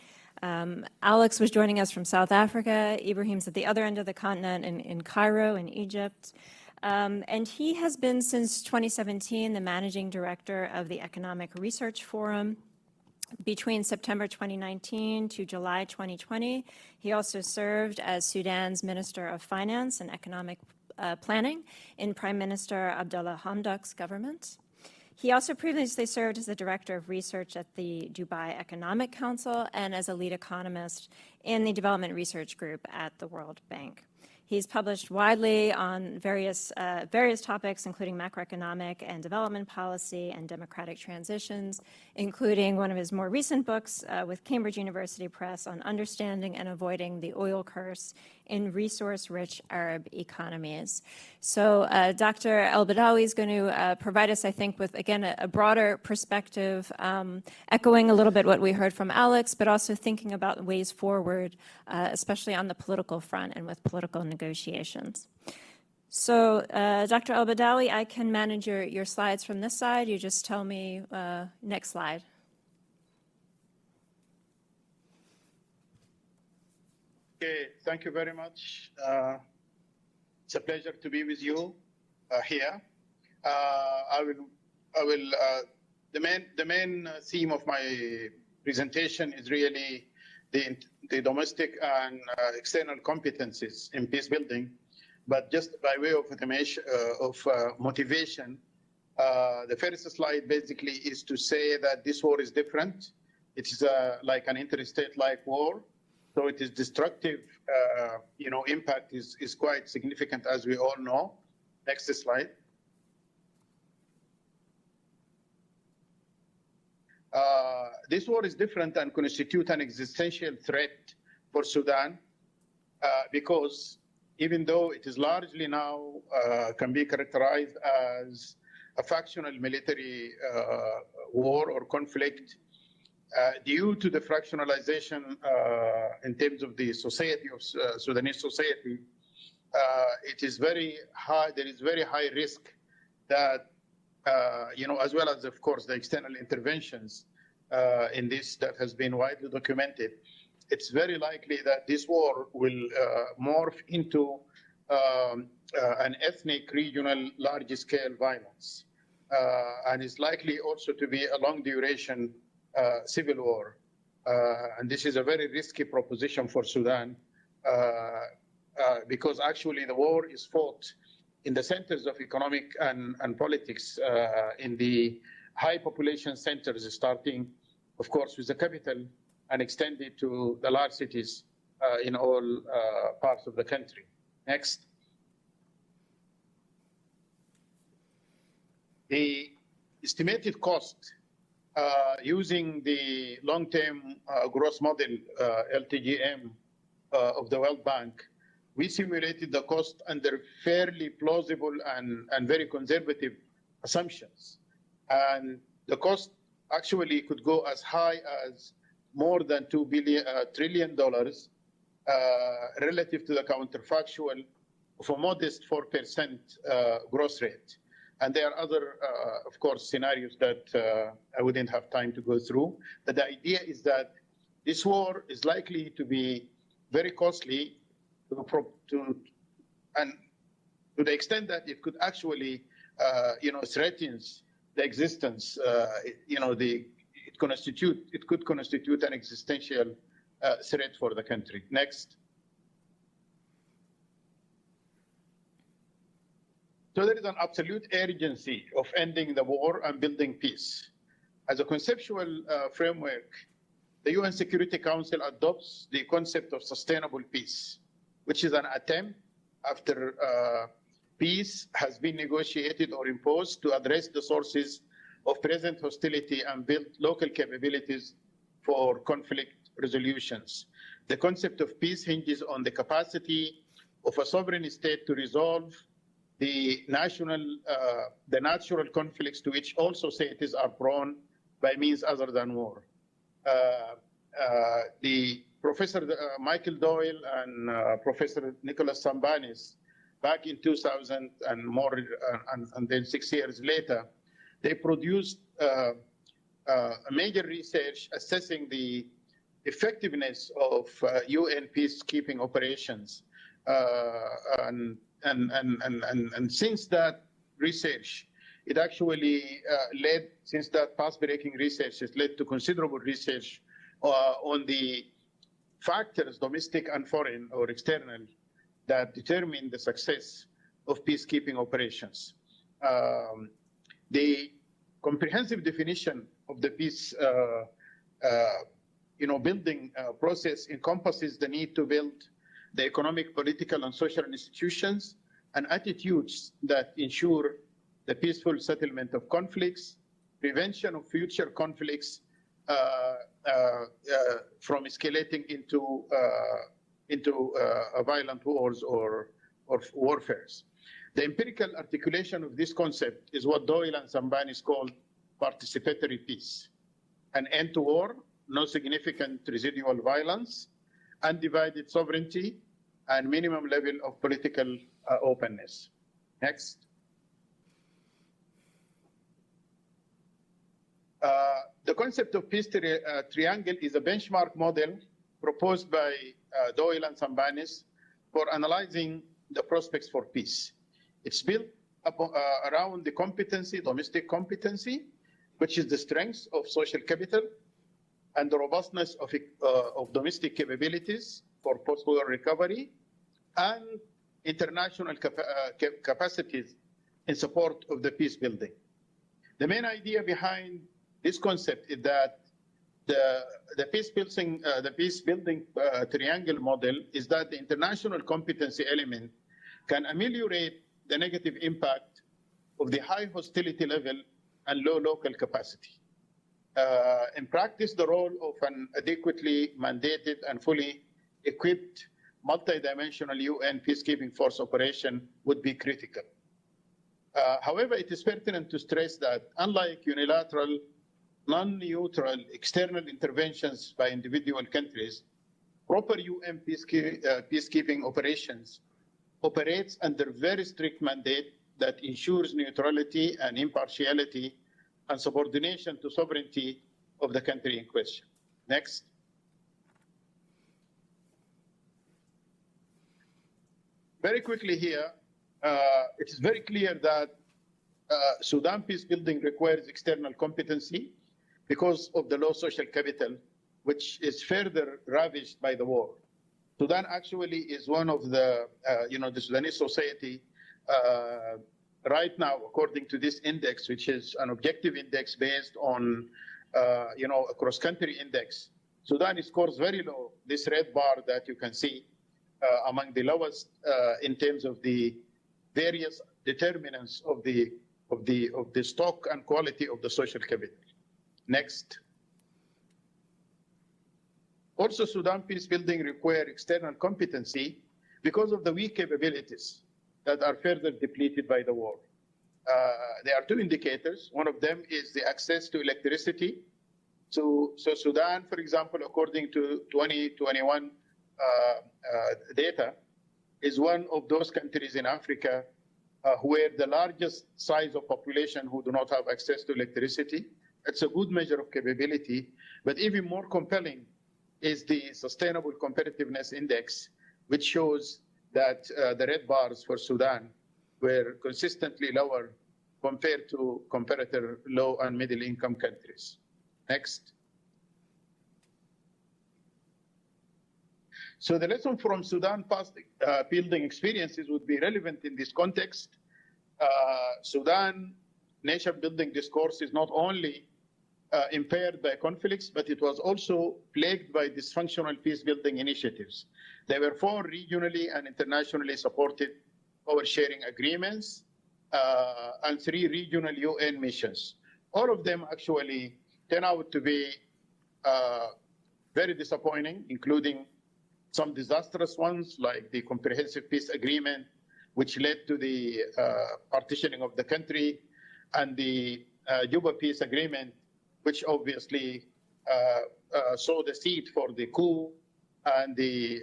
Alex was joining us from South Africa. Ibrahim's at the other end of the continent in Cairo, in Egypt. And he has been since 2017 the managing director of the Economic Research Forum. Between September 2019 to July 2020, he also served as Sudan's Minister of Finance and Economic Planning in Prime Minister Abdullah Hamdok's government. He also previously served as the Director of Research at the Dubai Economic Council and as a lead economist in the Development Research Group at the World Bank. He's published widely on various topics, including macroeconomic and development policy and democratic transitions, including one of his more recent books with Cambridge University Press on understanding and avoiding the oil curse in resource-rich Arab economies. So Dr. Elbadawi is going to provide us, I think, with, again, a broader perspective, echoing a little bit what we heard from Alex, but also thinking about ways forward, especially on the political front and with political negotiations. So, Dr. Elbadawi, I can manage your slides from this side. You just tell me next slide. Okay, thank you very much. It's a pleasure to be with you here. The main theme of my presentation is really the domestic and external competencies in peace building. But just by way of motivation, the first slide basically is to say that this war is different. It is like an interstate-like war. So it is destructive, impact is quite significant, as we all know. Next slide. This war is different and constitutes an existential threat for Sudan because even though it is largely now can be characterized as a factional military war or conflict, due to the fractionalization in terms of the society of Sudanese society, it is very high. There is very high risk that, as well as, of course, the external interventions in this that has been widely documented, it's very likely that this war will morph into an ethnic, regional, large-scale violence, and is likely also to be a long-duration civil war. And this is a very risky proposition for Sudan because actually the war is fought in the centers of economic and politics in the high population centers, starting, of course, with the capital and extended to the large cities in all parts of the country. Next. The estimated cost using the long-term gross model, LTGM, of the World Bank, we simulated the cost under fairly plausible and very conservative assumptions. And the cost actually could go as high as more than $2 trillion relative to the counterfactual of a modest 4% growth rate. And there are other, of course, scenarios that I wouldn't have time to go through. But the idea is that this war is likely to be very costly and to the extent that it could actually, threatens the existence, it could constitute an existential threat for the country. Next. So there is an absolute urgency of ending the war and building peace. As a conceptual framework, the UN Security Council adopts the concept of sustainable peace, which is an attempt after peace has been negotiated or imposed to address the sources of present hostility and build local capabilities for conflict resolutions. The concept of peace hinges on the capacity of a sovereign state to resolve the natural conflicts to which all societies are prone by means other than war. The Professor Michael Doyle and Professor Nicholas Sambanis, back in 2000 and more, and then 6 years later, they produced a major research assessing the effectiveness of UN peacekeeping operations. And since that research, it actually since that path-breaking research, has led to considerable research on the factors, domestic and foreign or external, that determine the success of peacekeeping operations. The comprehensive definition of the peace building process encompasses the need to build the economic, political, and social institutions and attitudes that ensure the peaceful settlement of conflicts, prevention of future conflicts from escalating into violent wars or warfares. The empirical articulation of this concept is what Doyle and Sambanis called participatory peace: an end to war, no significant residual violence, undivided sovereignty, and minimum level of political openness. Next. The concept of peace triangle is a benchmark model proposed by Doyle and Sambanis for analyzing the prospects for peace. It's built around the competency, domestic competency, which is the strength of social capital, and the robustness of domestic capabilities for post-war recovery, and international capacities in support of the peace building. The main idea behind this concept is that the peace building triangle model is that the international competency element can ameliorate the negative impact of the high hostility level and low local capacity. In practice, the role of an adequately mandated and fully equipped multidimensional UN peacekeeping force operation would be critical. However, it is pertinent to stress that unlike unilateral, non-neutral external interventions by individual countries, proper UN peacekeeping operations operates under very strict mandate that ensures neutrality and impartiality and subordination to sovereignty of the country in question. Next. Very quickly here, it is very clear that Sudan peace building requires external competency because of the low social capital, which is further ravaged by the war. Sudan actually is one of the, the Sudanese society right now, according to this index, which is an objective index based on, a cross-country index. Sudan scores very low, this red bar that you can see, among the lowest in terms of the various determinants of the stock and quality of the social capital. Next. Also, Sudan peace building require external competency because of the weak capabilities that are further depleted by the war. There are two indicators. One of them is the access to electricity. So Sudan, for example, according to 2021 data, is one of those countries in Africa where the largest size of population who do not have access to electricity. It's a good measure of capability, but even more compelling is the Sustainable Competitiveness Index, which shows that the red bars for Sudan were consistently lower compared to comparator low and middle income countries. Next. So the lesson from Sudan past building experiences would be relevant in this context. Sudan nation building discourse is not only impaired by conflicts, but it was also plagued by dysfunctional peace building initiatives. There were 4 regionally and internationally supported power sharing agreements and 3 regional UN missions. All of them actually turned out to be very disappointing, including some disastrous ones like the Comprehensive Peace Agreement, which led to the partitioning of the country, and the Juba Peace Agreement, which obviously sowed the seed for the coup and the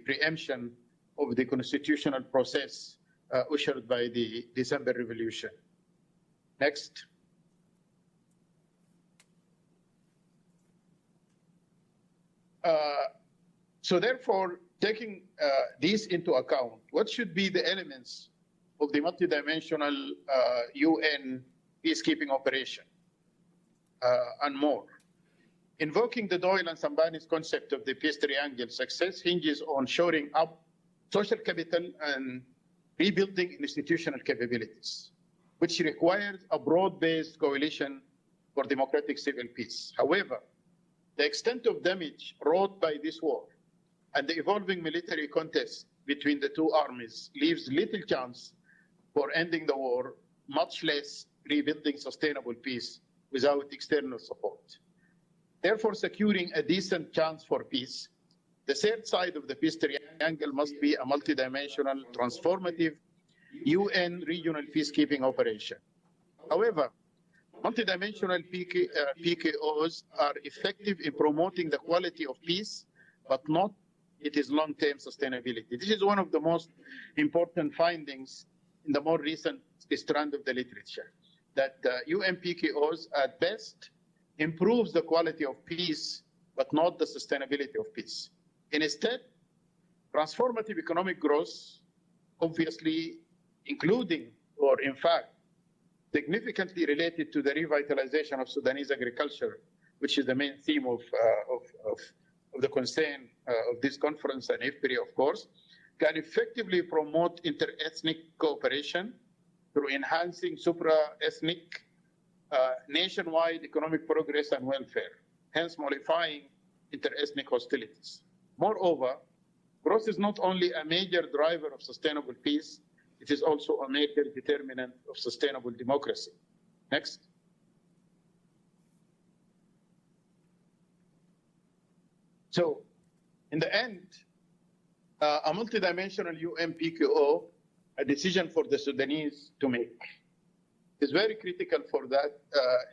preemption of the constitutional process ushered by the December Revolution. Next. So therefore, taking these into account, what should be the elements of the multidimensional UN peacekeeping operation and more? Invoking the Doyle and Sambanis concept of the peace triangle, success hinges on shoring up social capital and rebuilding institutional capabilities, which requires a broad-based coalition for democratic civil peace. However, the extent of damage wrought by this war and the evolving military contest between the two armies leaves little chance for ending the war, much less rebuilding sustainable peace without external support. Therefore, securing a decent chance for peace, the third side of the peace triangle must be a multidimensional, transformative UN regional peacekeeping operation. However, multidimensional PKOs are effective in promoting the quality of peace, but not it is long-term sustainability. This is one of the most important findings in the more recent strand of the literature, that UNPKOs at best improves the quality of peace, but not the sustainability of peace. Instead, transformative economic growth, obviously including, or in fact, significantly related to the revitalization of Sudanese agriculture, which is the main theme of the concern of this conference and IFPRI, of course, can effectively promote inter-ethnic cooperation through enhancing supra-ethnic nationwide economic progress and welfare, hence mollifying inter-ethnic hostilities. Moreover, growth is not only a major driver of sustainable peace, it is also a major determinant of sustainable democracy. Next. So, in the end, a multidimensional UNPKO, a decision for the Sudanese to make. It's very critical for that,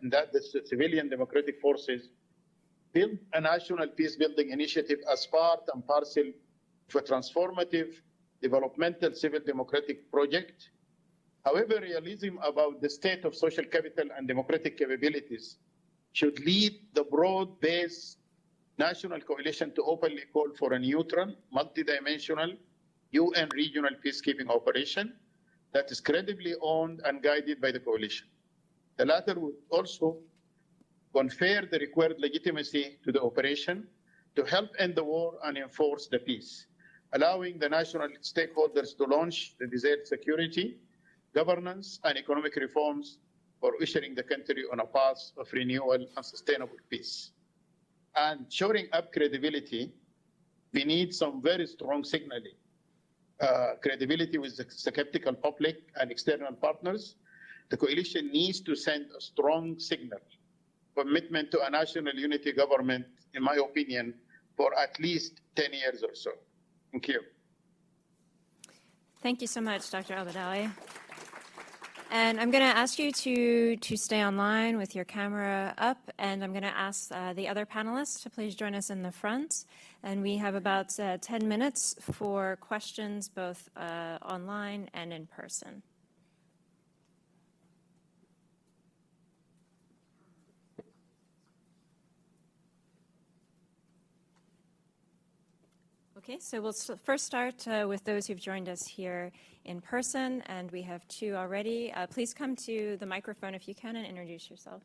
in that the civilian democratic forces build a national peace-building initiative as part and parcel of a transformative developmental civil democratic project. However, realism about the state of social capital and democratic capabilities should lead the broad-based national coalition to openly call for a neutral, multidimensional UN regional peacekeeping operation that is credibly owned and guided by the coalition. The latter would also confer the required legitimacy to the operation to help end the war and enforce the peace, allowing the national stakeholders to launch the desired security, governance, and economic reforms for ushering the country on a path of renewal and sustainable peace. And shoring up credibility, we need some very strong signaling. Credibility with the skeptical public and external partners. The coalition needs to send a strong signal, commitment to a national unity government, in my opinion, for at least 10 years or so. Thank you. Thank you so much, Dr. Elbadawi. And I'm going to ask you to stay online with your camera up, and I'm going to ask the other panelists to please join us in the front. And we have about 10 minutes for questions, both online and in person. Okay, so we'll first start with those who've joined us here in person, and we have two already. Please come to the microphone if you can and introduce yourself.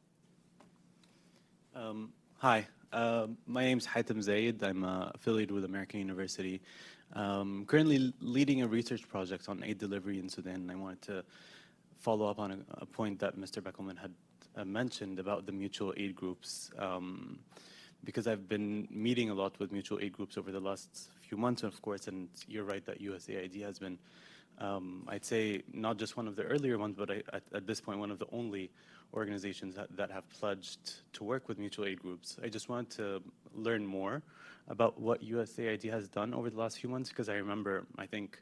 Hi, my name's Hatem Zaid. I'm affiliated with American University. Currently leading a research project on aid delivery in Sudan. I wanted to follow up on a point that Mr. Beckelman had mentioned about the mutual aid groups. Because I've been meeting a lot with mutual aid groups over the last few months, of course, and you're right that USAID has been, I'd say, not just one of the earlier ones, but at this point, one of the only organizations that have pledged to work with mutual aid groups. I just wanted to learn more about what USAID has done over the last few months, because I remember, I think,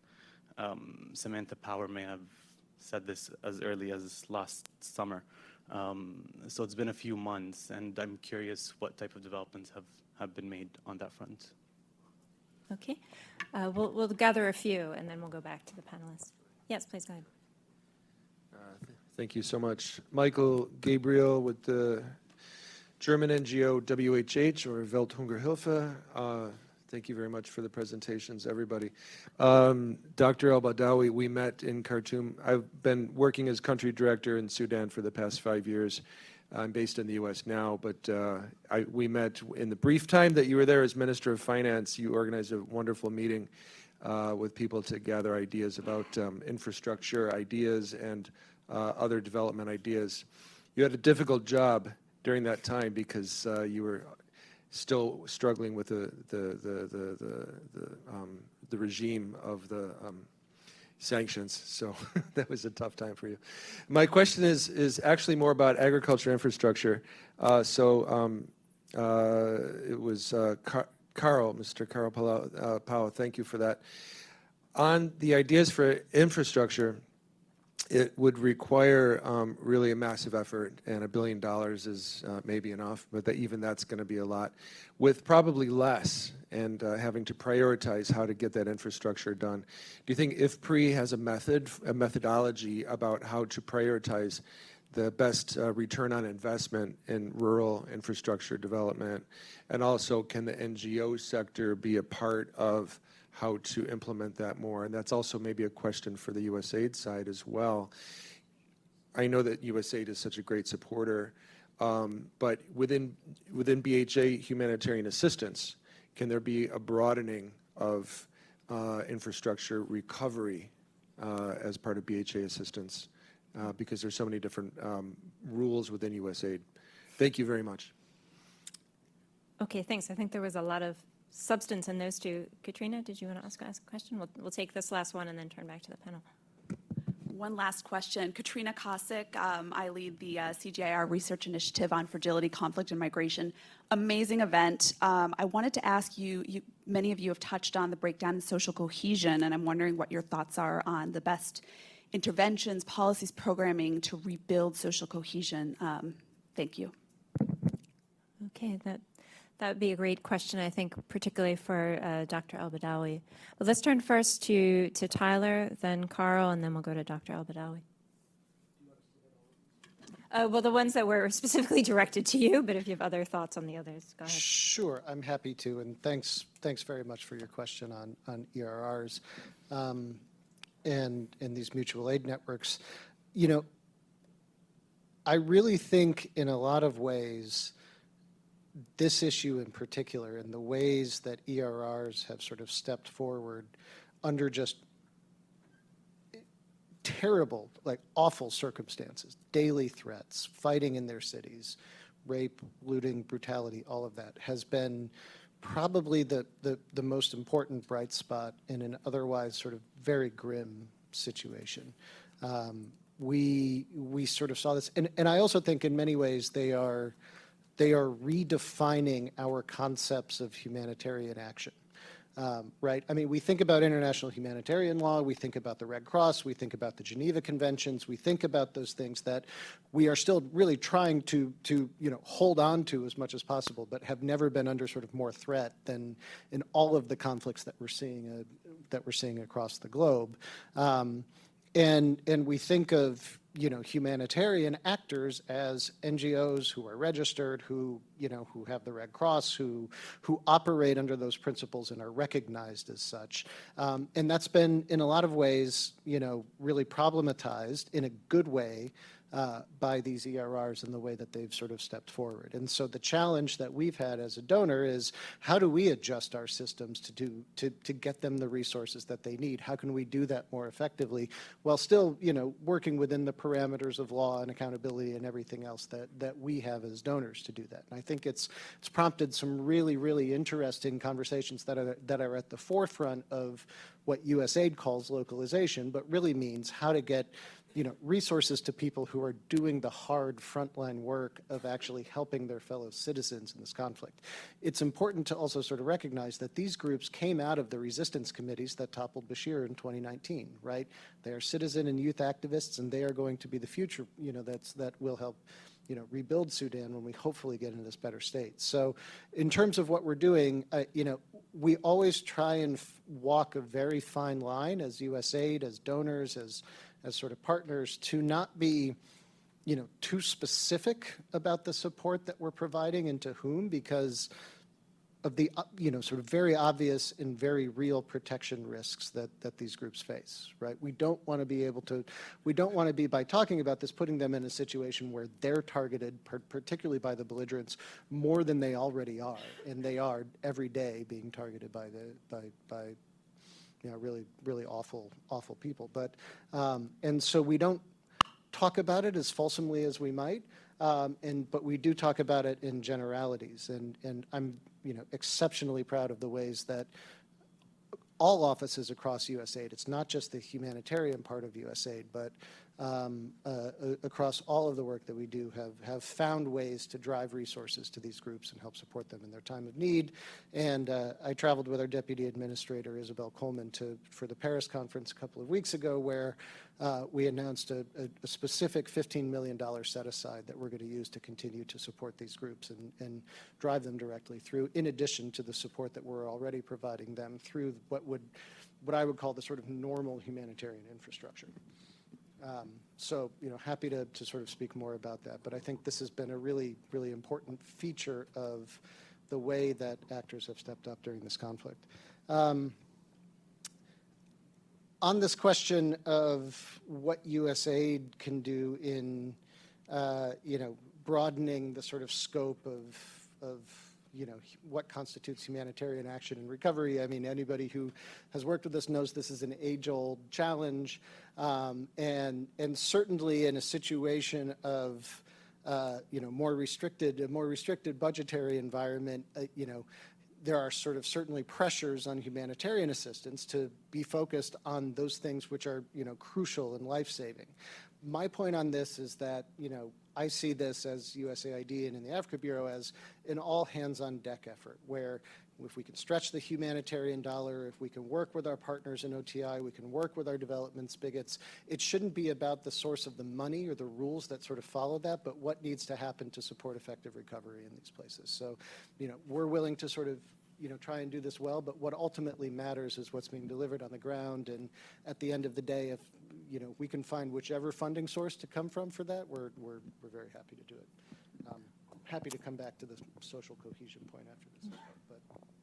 Samantha Pauw may have said this as early as last summer. So it's been a few months, and I'm curious what type of developments have been made on that front. Okay, we'll gather a few, and then we'll go back to the panelists. Yes, please go ahead. Thank you so much. Michael Gabriel with the German NGO WHH, or Welthungerhilfe. Thank you very much for the presentations, everybody. Dr. Elbadawi, we met in Khartoum. I've been working as country director in Sudan for the past 5 years. I'm based in the U.S. now, but we met in the brief time that you were there as Minister of Finance. You organized a wonderful meeting with people to gather ideas about infrastructure ideas and other development ideas. You had a difficult job during that time because you were still struggling with the regime of the sanctions, so that was a tough time for you. My question is actually more about agriculture infrastructure. It was Karl, Mr. Karl Pauw, thank you for that. On the ideas for infrastructure, it would require really a massive effort, and $1 billion is maybe enough, but even that's going to be a lot, with probably less and having to prioritize how to get that infrastructure done. Do you think IFPRI has a methodology about how to prioritize the best return on investment in rural infrastructure development? And also, can the NGO sector be a part of how to implement that more? And that's also maybe a question for the USAID side as well. I know that USAID is such a great supporter, but within BHA humanitarian assistance, can there be a broadening of infrastructure recovery as part of BHA assistance? Because there's so many different rules within USAID. Thank you very much. Okay, thanks. I think there was a lot of substance in those two. Katrina, did you want to ask a question? We'll take this last one and then turn back to the panel. One last question. Katrina Kosick, I lead the CGIAR Research Initiative on Fragility, Conflict, and Migration. Amazing event. I wanted to ask you, many of you have touched on the breakdown in social cohesion, and I'm wondering what your thoughts are on the best interventions, policies, programming to rebuild social cohesion. Thank you. Okay, that would be a great question, I think, particularly for Dr. Elbadawi. Well, let's turn first to Tyler, then Karl, and then we'll go to Dr. Elbadawi. Well, the ones that were specifically directed to you, but if you have other thoughts on the others, go ahead. Sure, I'm happy to, and thanks very much for your question on ERRs and these mutual aid networks. You know, I really think in a lot of ways, this issue in particular and the ways that ERRs have sort of stepped forward under just terrible, like awful circumstances, daily threats, fighting in their cities, rape, looting, brutality, all of that has been probably the most important bright spot in an otherwise sort of very grim situation. We sort of saw this, and I also think in many ways they are redefining our concepts of humanitarian action, right? I mean, we think about international humanitarian law, we think about the Red Cross, we think about the Geneva Conventions, we think about those things that we are still really trying to hold on to as much as possible, but have never been under sort of more threat than in all of the conflicts that we're seeing across the globe. And we think of humanitarian actors as NGOs who are registered, who have the Red Cross, who operate under those principles and are recognized as such. And that's been in a lot of ways, really problematized in a good way by these ERRs and the way that they've sort of stepped forward. And so the challenge that we've had as a donor is how do we adjust our systems to get them the resources that they need? How can we do that more effectively while still, working within the parameters of law and accountability and everything else that we have as donors to do that? And I think it's prompted some really, really interesting conversations that are at the forefront of what USAID calls localization, but really means how to get resources to people who are doing the hard frontline work of actually helping their fellow citizens in this conflict. It's important to also sort of recognize that these groups came out of the resistance committees that toppled Bashir in 2019, right? They are citizen and youth activists, and they are going to be the future, that will help rebuild Sudan when we hopefully get into this better state. So in terms of what we're doing, we always try and walk a very fine line as USAID, as donors, as sort of partners, to not be, too specific about the support that we're providing and to whom, because of the, sort of very obvious and very real protection risks that these groups face, right? We don't want to be, by talking about this, putting them in a situation where they're targeted, particularly by the belligerents, more than they already are, and they are every day being targeted by really, really awful people. But, and so we don't talk about it as fulsomely as we might, but we do talk about it in generalities. And I'm, exceptionally proud of the ways that all offices across USAID, it's not just the humanitarian part of USAID, but across all of the work that we do have found ways to drive resources to these groups and help support them in their time of need. And I traveled with our Deputy Administrator, Isabel Coleman, for the Paris conference a couple of weeks ago, where we announced a specific $15 million set aside that we're going to use to continue to support these groups and drive them directly through, in addition to the support that we're already providing them through what I would call the sort of normal humanitarian infrastructure. So, happy to sort of speak more about that. But I think this has been a really, really important feature of the way that actors have stepped up during this conflict. On this question of what USAID can do in, broadening the sort of scope of what constitutes humanitarian action and recovery. I mean, anybody who has worked with us knows this is an age-old challenge, and certainly in a situation of a more restricted budgetary environment, there are sort of certainly pressures on humanitarian assistance to be focused on those things which are crucial and life-saving. My point on this is that I see this as USAID and in the Africa Bureau as an all-hands-on-deck effort, where if we can stretch the humanitarian dollar, if we can work with our partners in OTI, we can work with our development spigots, it shouldn't be about the source of the money or the rules that sort of follow that, but what needs to happen to support effective recovery in these places. So, we're willing to sort of try and do this well, but what ultimately matters is what's being delivered on the ground. And at the end of the day, if we can find whichever funding source to come from for that, we're very happy to do it. Happy to come back to the social cohesion point after this, but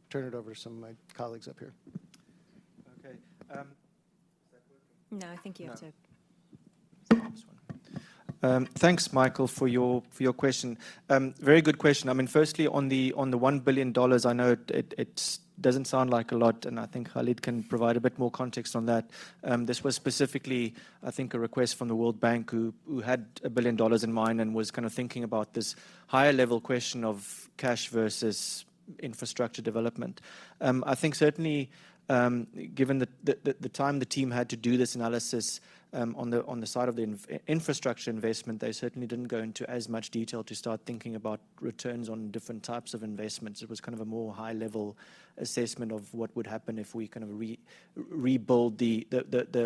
turn it over to some of my colleagues up here. Okay. No, I think you have to. Thanks, Michael, for your question. Very good question. I mean, firstly, on the $1 billion, I know it doesn't sound like a lot, and I think Khalid can provide a bit more context on that. This was specifically, I think, a request from the World Bank, who had $1 billion in mind and was kind of thinking about this higher level question of cash versus infrastructure development. I think certainly, given the time the team had to do this analysis, on the side of the infrastructure investment, they certainly didn't go into as much detail to start thinking about returns on different types of investments. It was kind of a more high-level assessment of what would happen if we kind of rebuild the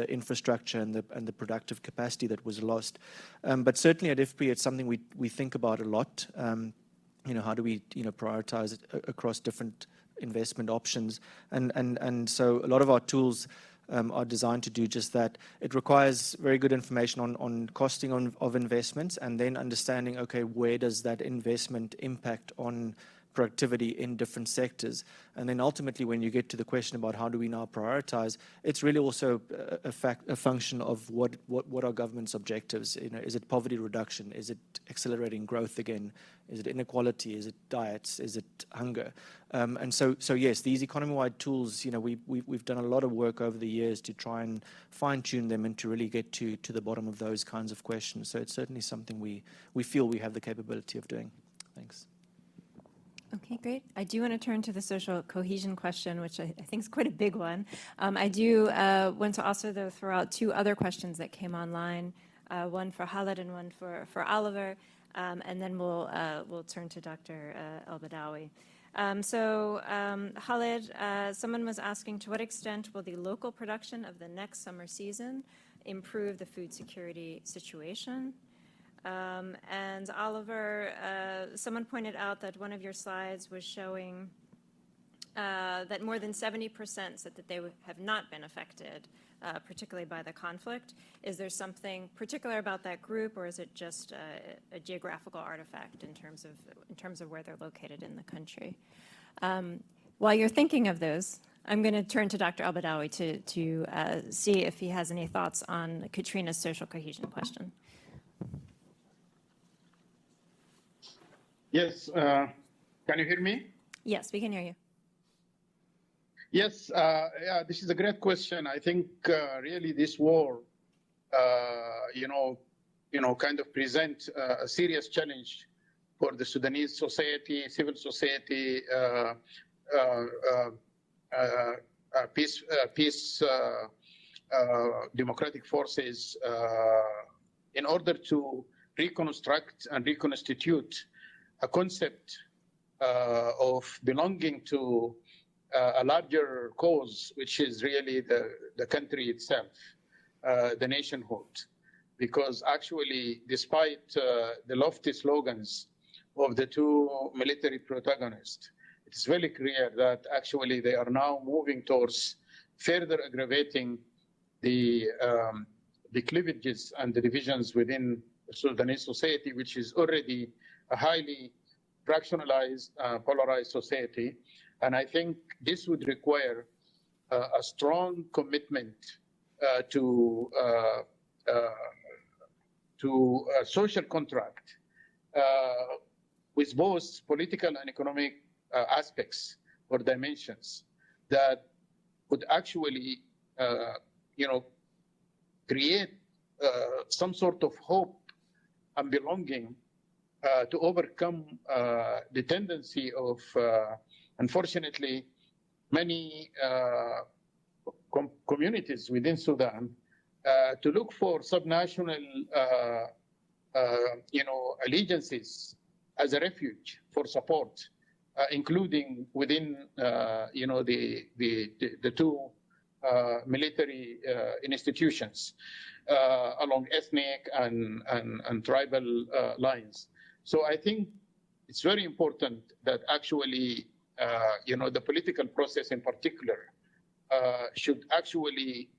infrastructure and the productive capacity that was lost. But certainly at IFPRI, it's something we think about a lot. How do we prioritize it across different investment options? And so a lot of our tools are designed to do just that. It requires very good information on costing of investments, and then understanding, okay, where does that investment impact on productivity in different sectors? And then ultimately, when you get to the question about how do we now prioritize, it's really also a function of what are government's objectives. Is it poverty reduction? Is it accelerating growth again? Is it inequality? Is it diets? Is it hunger? And so yes, these economy-wide tools, we've done a lot of work over the years to try and fine-tune them and to really get to the bottom of those kinds of questions. So it's certainly something we feel we have the capability of doing. Thanks. Okay, great. I do want to turn to the social cohesion question, which I think is quite a big one. I do want to also, though, throw out two other questions that came online, one for Khalid and one for Oliver, and then we'll turn to Dr. Elbadawi. Khalid, someone was asking, to what extent will the local production of the next summer season improve the food security situation? And Oliver, someone pointed out that one of your slides was showing that more than 70% said that they have not been affected, particularly by the conflict. Is there something particular about that group, or is it just a geographical artifact in terms of where they're located in the country? While you're thinking of those, I'm going to turn to Dr. Elbadawi to see if he has any thoughts on Katrina's social cohesion question. Yes, can you hear me? Yes, we can hear you. Yes, yeah, this is a great question. I think really this war, kind of present a serious challenge for the Sudanese society, civil society, peace democratic forces in order to reconstruct and reconstitute a concept of belonging to a larger cause, which is really the country itself, the nationhood. Because actually, despite the lofty slogans of the two military protagonists, it's very clear that actually they are now moving towards further aggravating the cleavages and the divisions within Sudanese society, which is already a highly fractionalized, polarized society. And I think this would require a strong commitment to a social contract with both political and economic aspects or dimensions that would actually, create some sort of hope and belonging to overcome the tendency of, unfortunately, many communities within Sudan to look for subnational, allegiances as a refuge for support, including within, the two military institutions along ethnic and tribal lines. So I think it's very important that actually, the political process in particular should actually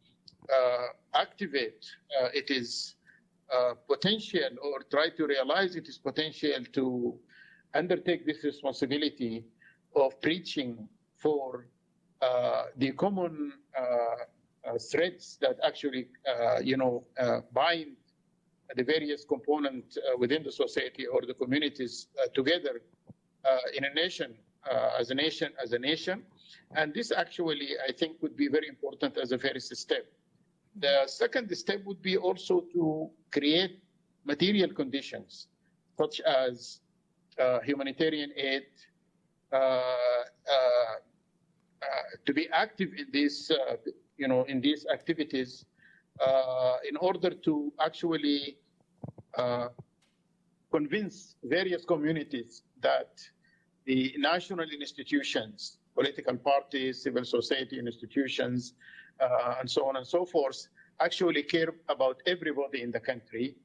activate its potential or try to realize its potential to undertake this responsibility of preaching for the common threads that actually, bind the various components within the society or the communities together in a nation, as a nation. And this actually, I think, would be very important as a first step. The second step would be also to create material conditions, such as humanitarian aid, to be active in these, in these activities, in order to actually convince various communities that the national institutions, political parties, civil society institutions, and so on and so forth, actually care about everybody in the country.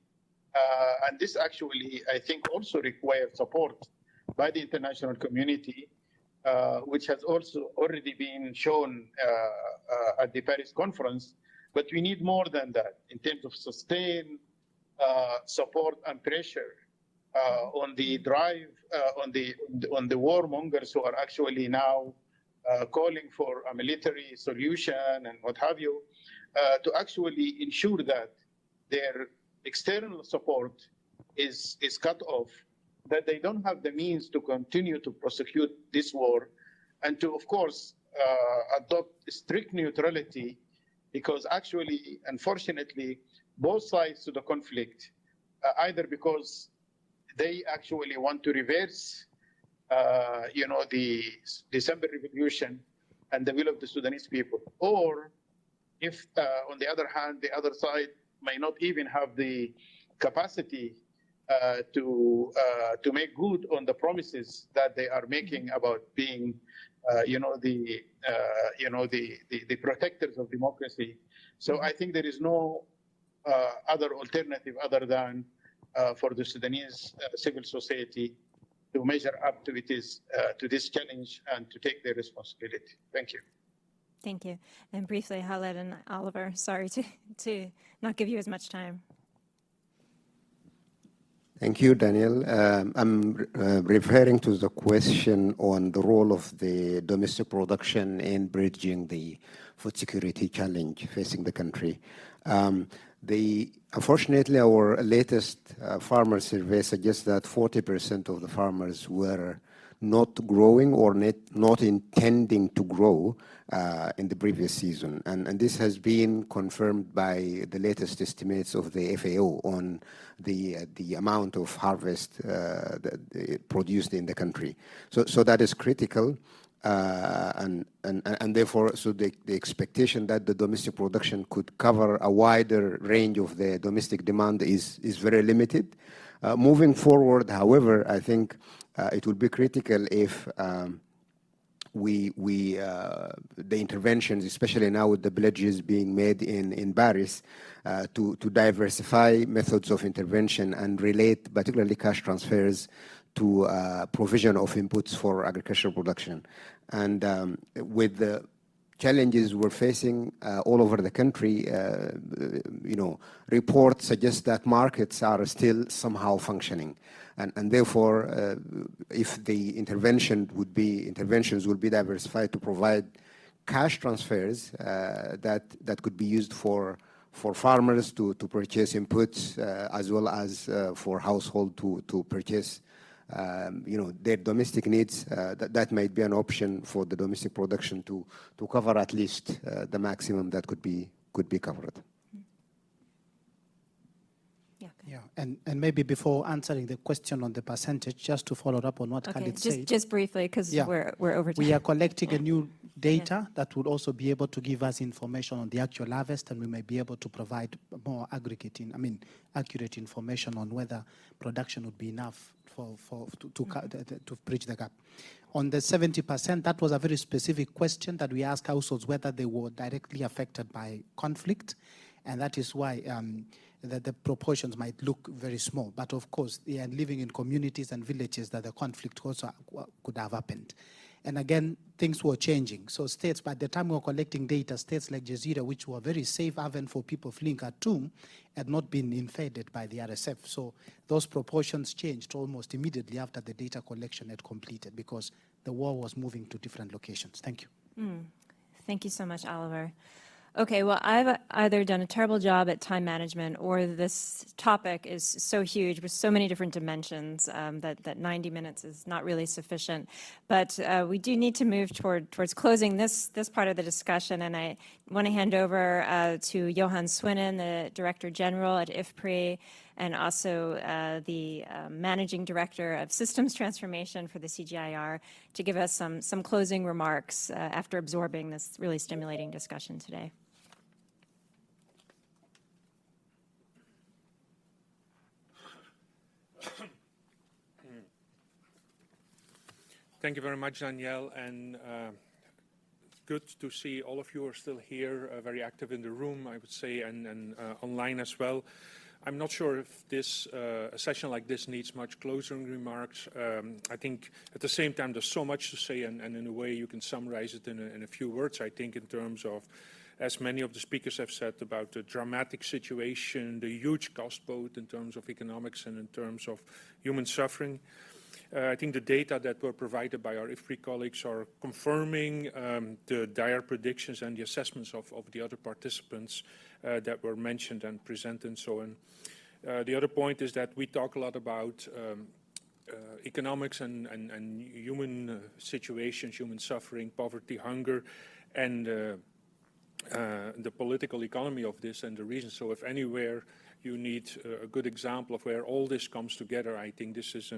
And this actually, I think, also requires support by the international community, which has also already been shown at the Paris conference. But we need more than that in terms of sustained support and pressure on the drive, on the warmongers who are actually now calling for a military solution and what have you, to actually ensure that their external support is cut off, that they don't have the means to continue to prosecute this war, and to, of course, adopt strict neutrality, because actually, unfortunately, both sides to the conflict, either because they actually want to reverse, the December revolution and the will of the Sudanese people, or if, on the other hand, the other side may not even have the capacity to make good on the promises that they are making about being, the protectors of democracy. So I think there is no other alternative other than for the Sudanese civil society to measure up to this challenge and to take their responsibility. Thank you. Thank you. And briefly, Khalid and Oliver, sorry to not give you as much time. Thank you, Danielle. I'm referring to the question on the role of the domestic production in bridging the food security challenge facing the country. Unfortunately, our latest farmer survey suggests that 40% of the farmers were not growing or not intending to grow in the previous season. And this has been confirmed by the latest estimates of the FAO on the amount of harvest produced in the country. So that is critical. and therefore, so the expectation that the domestic production could cover a wider range of the domestic demand is very limited. Moving forward, however, I think it will be critical if the interventions, especially now with the pledges being made in Paris, to diversify methods of intervention and relate particularly cash transfers to provision of inputs for agricultural production. And with the challenges we're facing all over the country, reports suggest that markets are still somehow functioning. And therefore, if the interventions would be diversified to provide cash transfers that could be used for farmers to purchase inputs, as well as for household to purchase their domestic needs, that might be an option for the domestic production to cover at least the maximum that could be covered. Yeah, and maybe before answering the question on the percentage, just to follow up on what Khalid said. Just briefly, because we're over time. We are collecting a new data that would also be able to give us information on the actual harvest, and we may be able to provide more accurate information on whether production would be enough to bridge the gap. On the 70%, that was a very specific question that we asked households whether they were directly affected by conflict, and that is why that the proportions might look very small. But of course, they are living in communities and villages that the conflict also could have happened. And again, things were changing. So states, by the time we were collecting data, states like Jazeera, which were very safe haven for people fleeing Khartoum, had not been invaded by the RSF. So those proportions changed almost immediately after the data collection had completed, because the war was moving to different locations. Thank you. Thank you so much, Oliver. Okay, well, I've either done a terrible job at time management, or this topic is so huge with so many different dimensions that 90 minutes is not really sufficient. But we do need to move towards closing this part of the discussion, and I want to hand over to Johan Swinnen, the Director General at IFPRI, and also the Managing Director of Systems Transformation for the CGIAR, to give us some closing remarks after absorbing this really stimulating discussion today. Thank you very much, Danielle, and good to see all of you are still here, very active in the room, I would say, and online as well. I'm not sure if this a session like this needs much closing remarks. I think at the same time there's so much to say, and in a way you can summarize it in a few words, I think, in terms of, as many of the speakers have said, about the dramatic situation, the huge cost both in terms of economics and in terms of human suffering. I think the data that were provided by our IFPRI colleagues are confirming the dire predictions and the assessments of the other participants that were mentioned and presented and so on. The other point is that we talk a lot about economics and human situations, human suffering, poverty, hunger, and the political economy of this and the reasons. So if anywhere you need a good example of where all this comes together, I think this is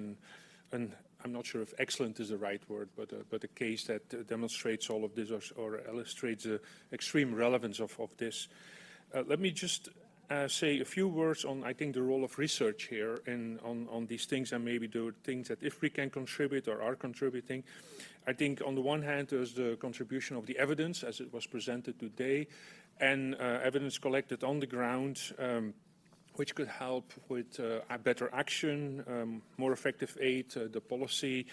I'm not sure if excellent is the right word, but a case that demonstrates all of this or illustrates the extreme relevance of this. Let me just say a few words on, I think, the role of research here on these things, and maybe the things that IFPRI can contribute or are contributing. I think on the one hand, there's the contribution of the evidence as it was presented today, and evidence collected on the ground, which could help with a better action, more effective aid, the policy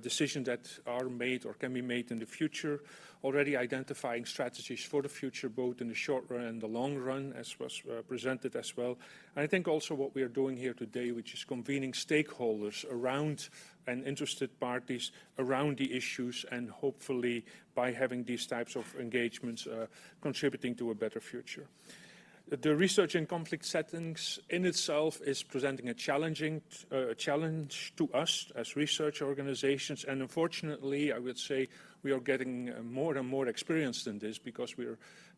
decisions that are made or can be made in the future, already identifying strategies for the future, both in the short run and the long run, as was presented as well. And I think also what we are doing here today, which is convening stakeholders around and interested parties around the issues, and hopefully by having these types of engagements, contributing to a better future. The research in conflict settings in itself is presenting a challenge to us as research organizations, and unfortunately, I would say, we are getting more and more experienced in this because we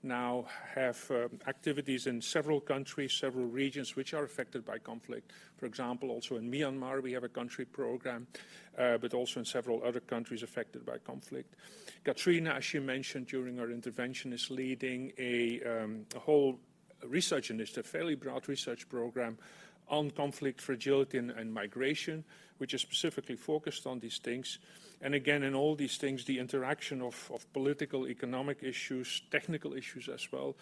now have activities in several countries, several regions which are affected by conflict. For example, also in Myanmar we have a country program, but also in several other countries affected by conflict. Katrina, as she mentioned during her intervention, is leading a whole research initiative, fairly broad research program on conflict, fragility, and migration, which is specifically focused on these things. And again, in all these things, the interaction of political, economic issues, technical issues as well,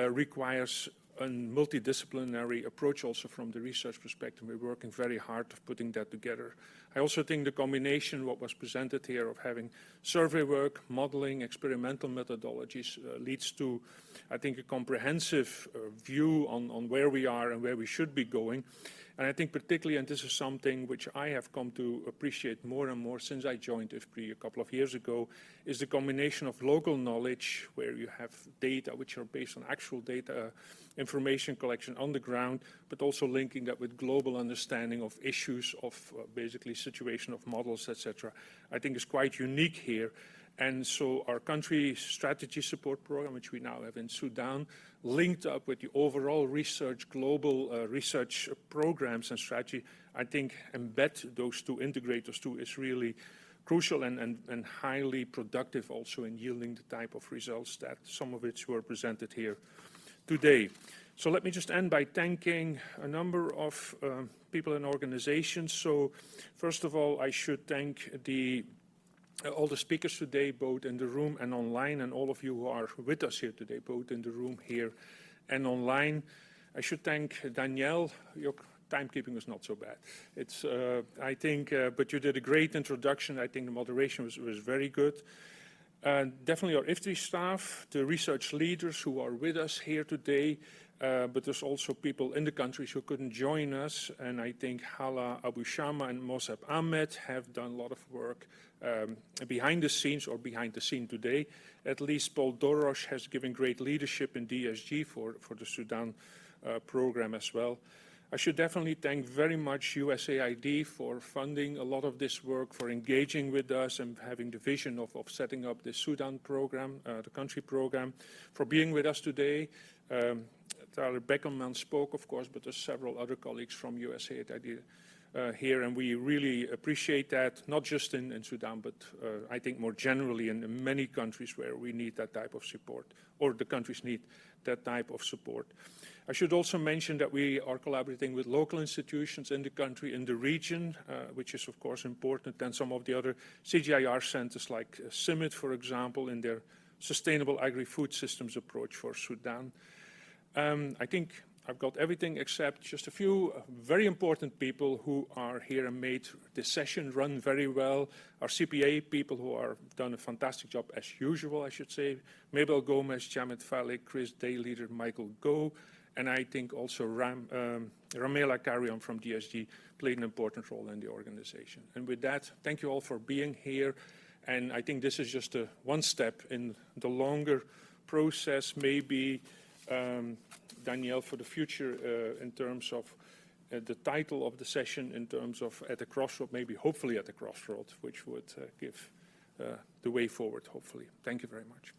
requires a multidisciplinary approach also from the research perspective. We're working very hard of putting that together. I also think the combination, what was presented here, of having survey work, modeling, experimental methodologies leads to, I think, a comprehensive view on where we are and where we should be going. And I think particularly, and this is something which I have come to appreciate more and more since I joined IFPRI a couple of years ago, is the combination of local knowledge, where you have data which are based on actual data, information collection on the ground, but also linking that with global understanding of issues, of basically situation of models, etc. I think is quite unique here. And so our country strategy support program, which we now have in Sudan, linked up with the overall research, global research programs and strategy, I think embed those two, integrate those two, is really crucial and highly productive also in yielding the type of results that some of which were presented here today. So let me just end by thanking a number of people and organizations. So first of all, I should thank all the speakers today, both in the room and online, and all of you who are with us here today, both in the room here and online. I should thank Danielle. Your timekeeping was not so bad. It's, I think, but you did a great introduction. I think the moderation was very good. Definitely our IFPRI staff, the research leaders who are with us here today, but there's also people in the countries who couldn't join us, and I think Hala Abu Shama and Mosab Ahmed have done a lot of work behind the scenes, or behind the scene today. At least Paul Dorosh has given great leadership in DSG for the Sudan program as well. I should definitely thank very much USAID for funding a lot of this work, for engaging with us and having the vision of setting up the Sudan program, the country program, for being with us today. Beckelman spoke, of course, but there's several other colleagues from USAID here, and we really appreciate that, not just in Sudan, but I think more generally in many countries where we need that type of support, or the countries need that type of support. I should also mention that we are collaborating with local institutions in the country, in the region, which is of course important, and some of the other CGIAR centers like CIMMYT, for example, in their sustainable agri-food systems approach for Sudan. I think I've got everything except just a few very important people who are here and made this session run very well. Our CPA people who are done a fantastic job as usual, I should say. Mabel Gomez, Jamet Falik, Chris Day leader, Michael Go, and I think also Ramela Carrion from DSG played an important role in the organization. And with that, thank you all for being here. And I think this is just one step in the longer process, maybe, Danielle, for the future in terms of the title of the session, in terms of at the crossroad, maybe hopefully at the crossroad, which would give the way forward, hopefully. Thank you very much.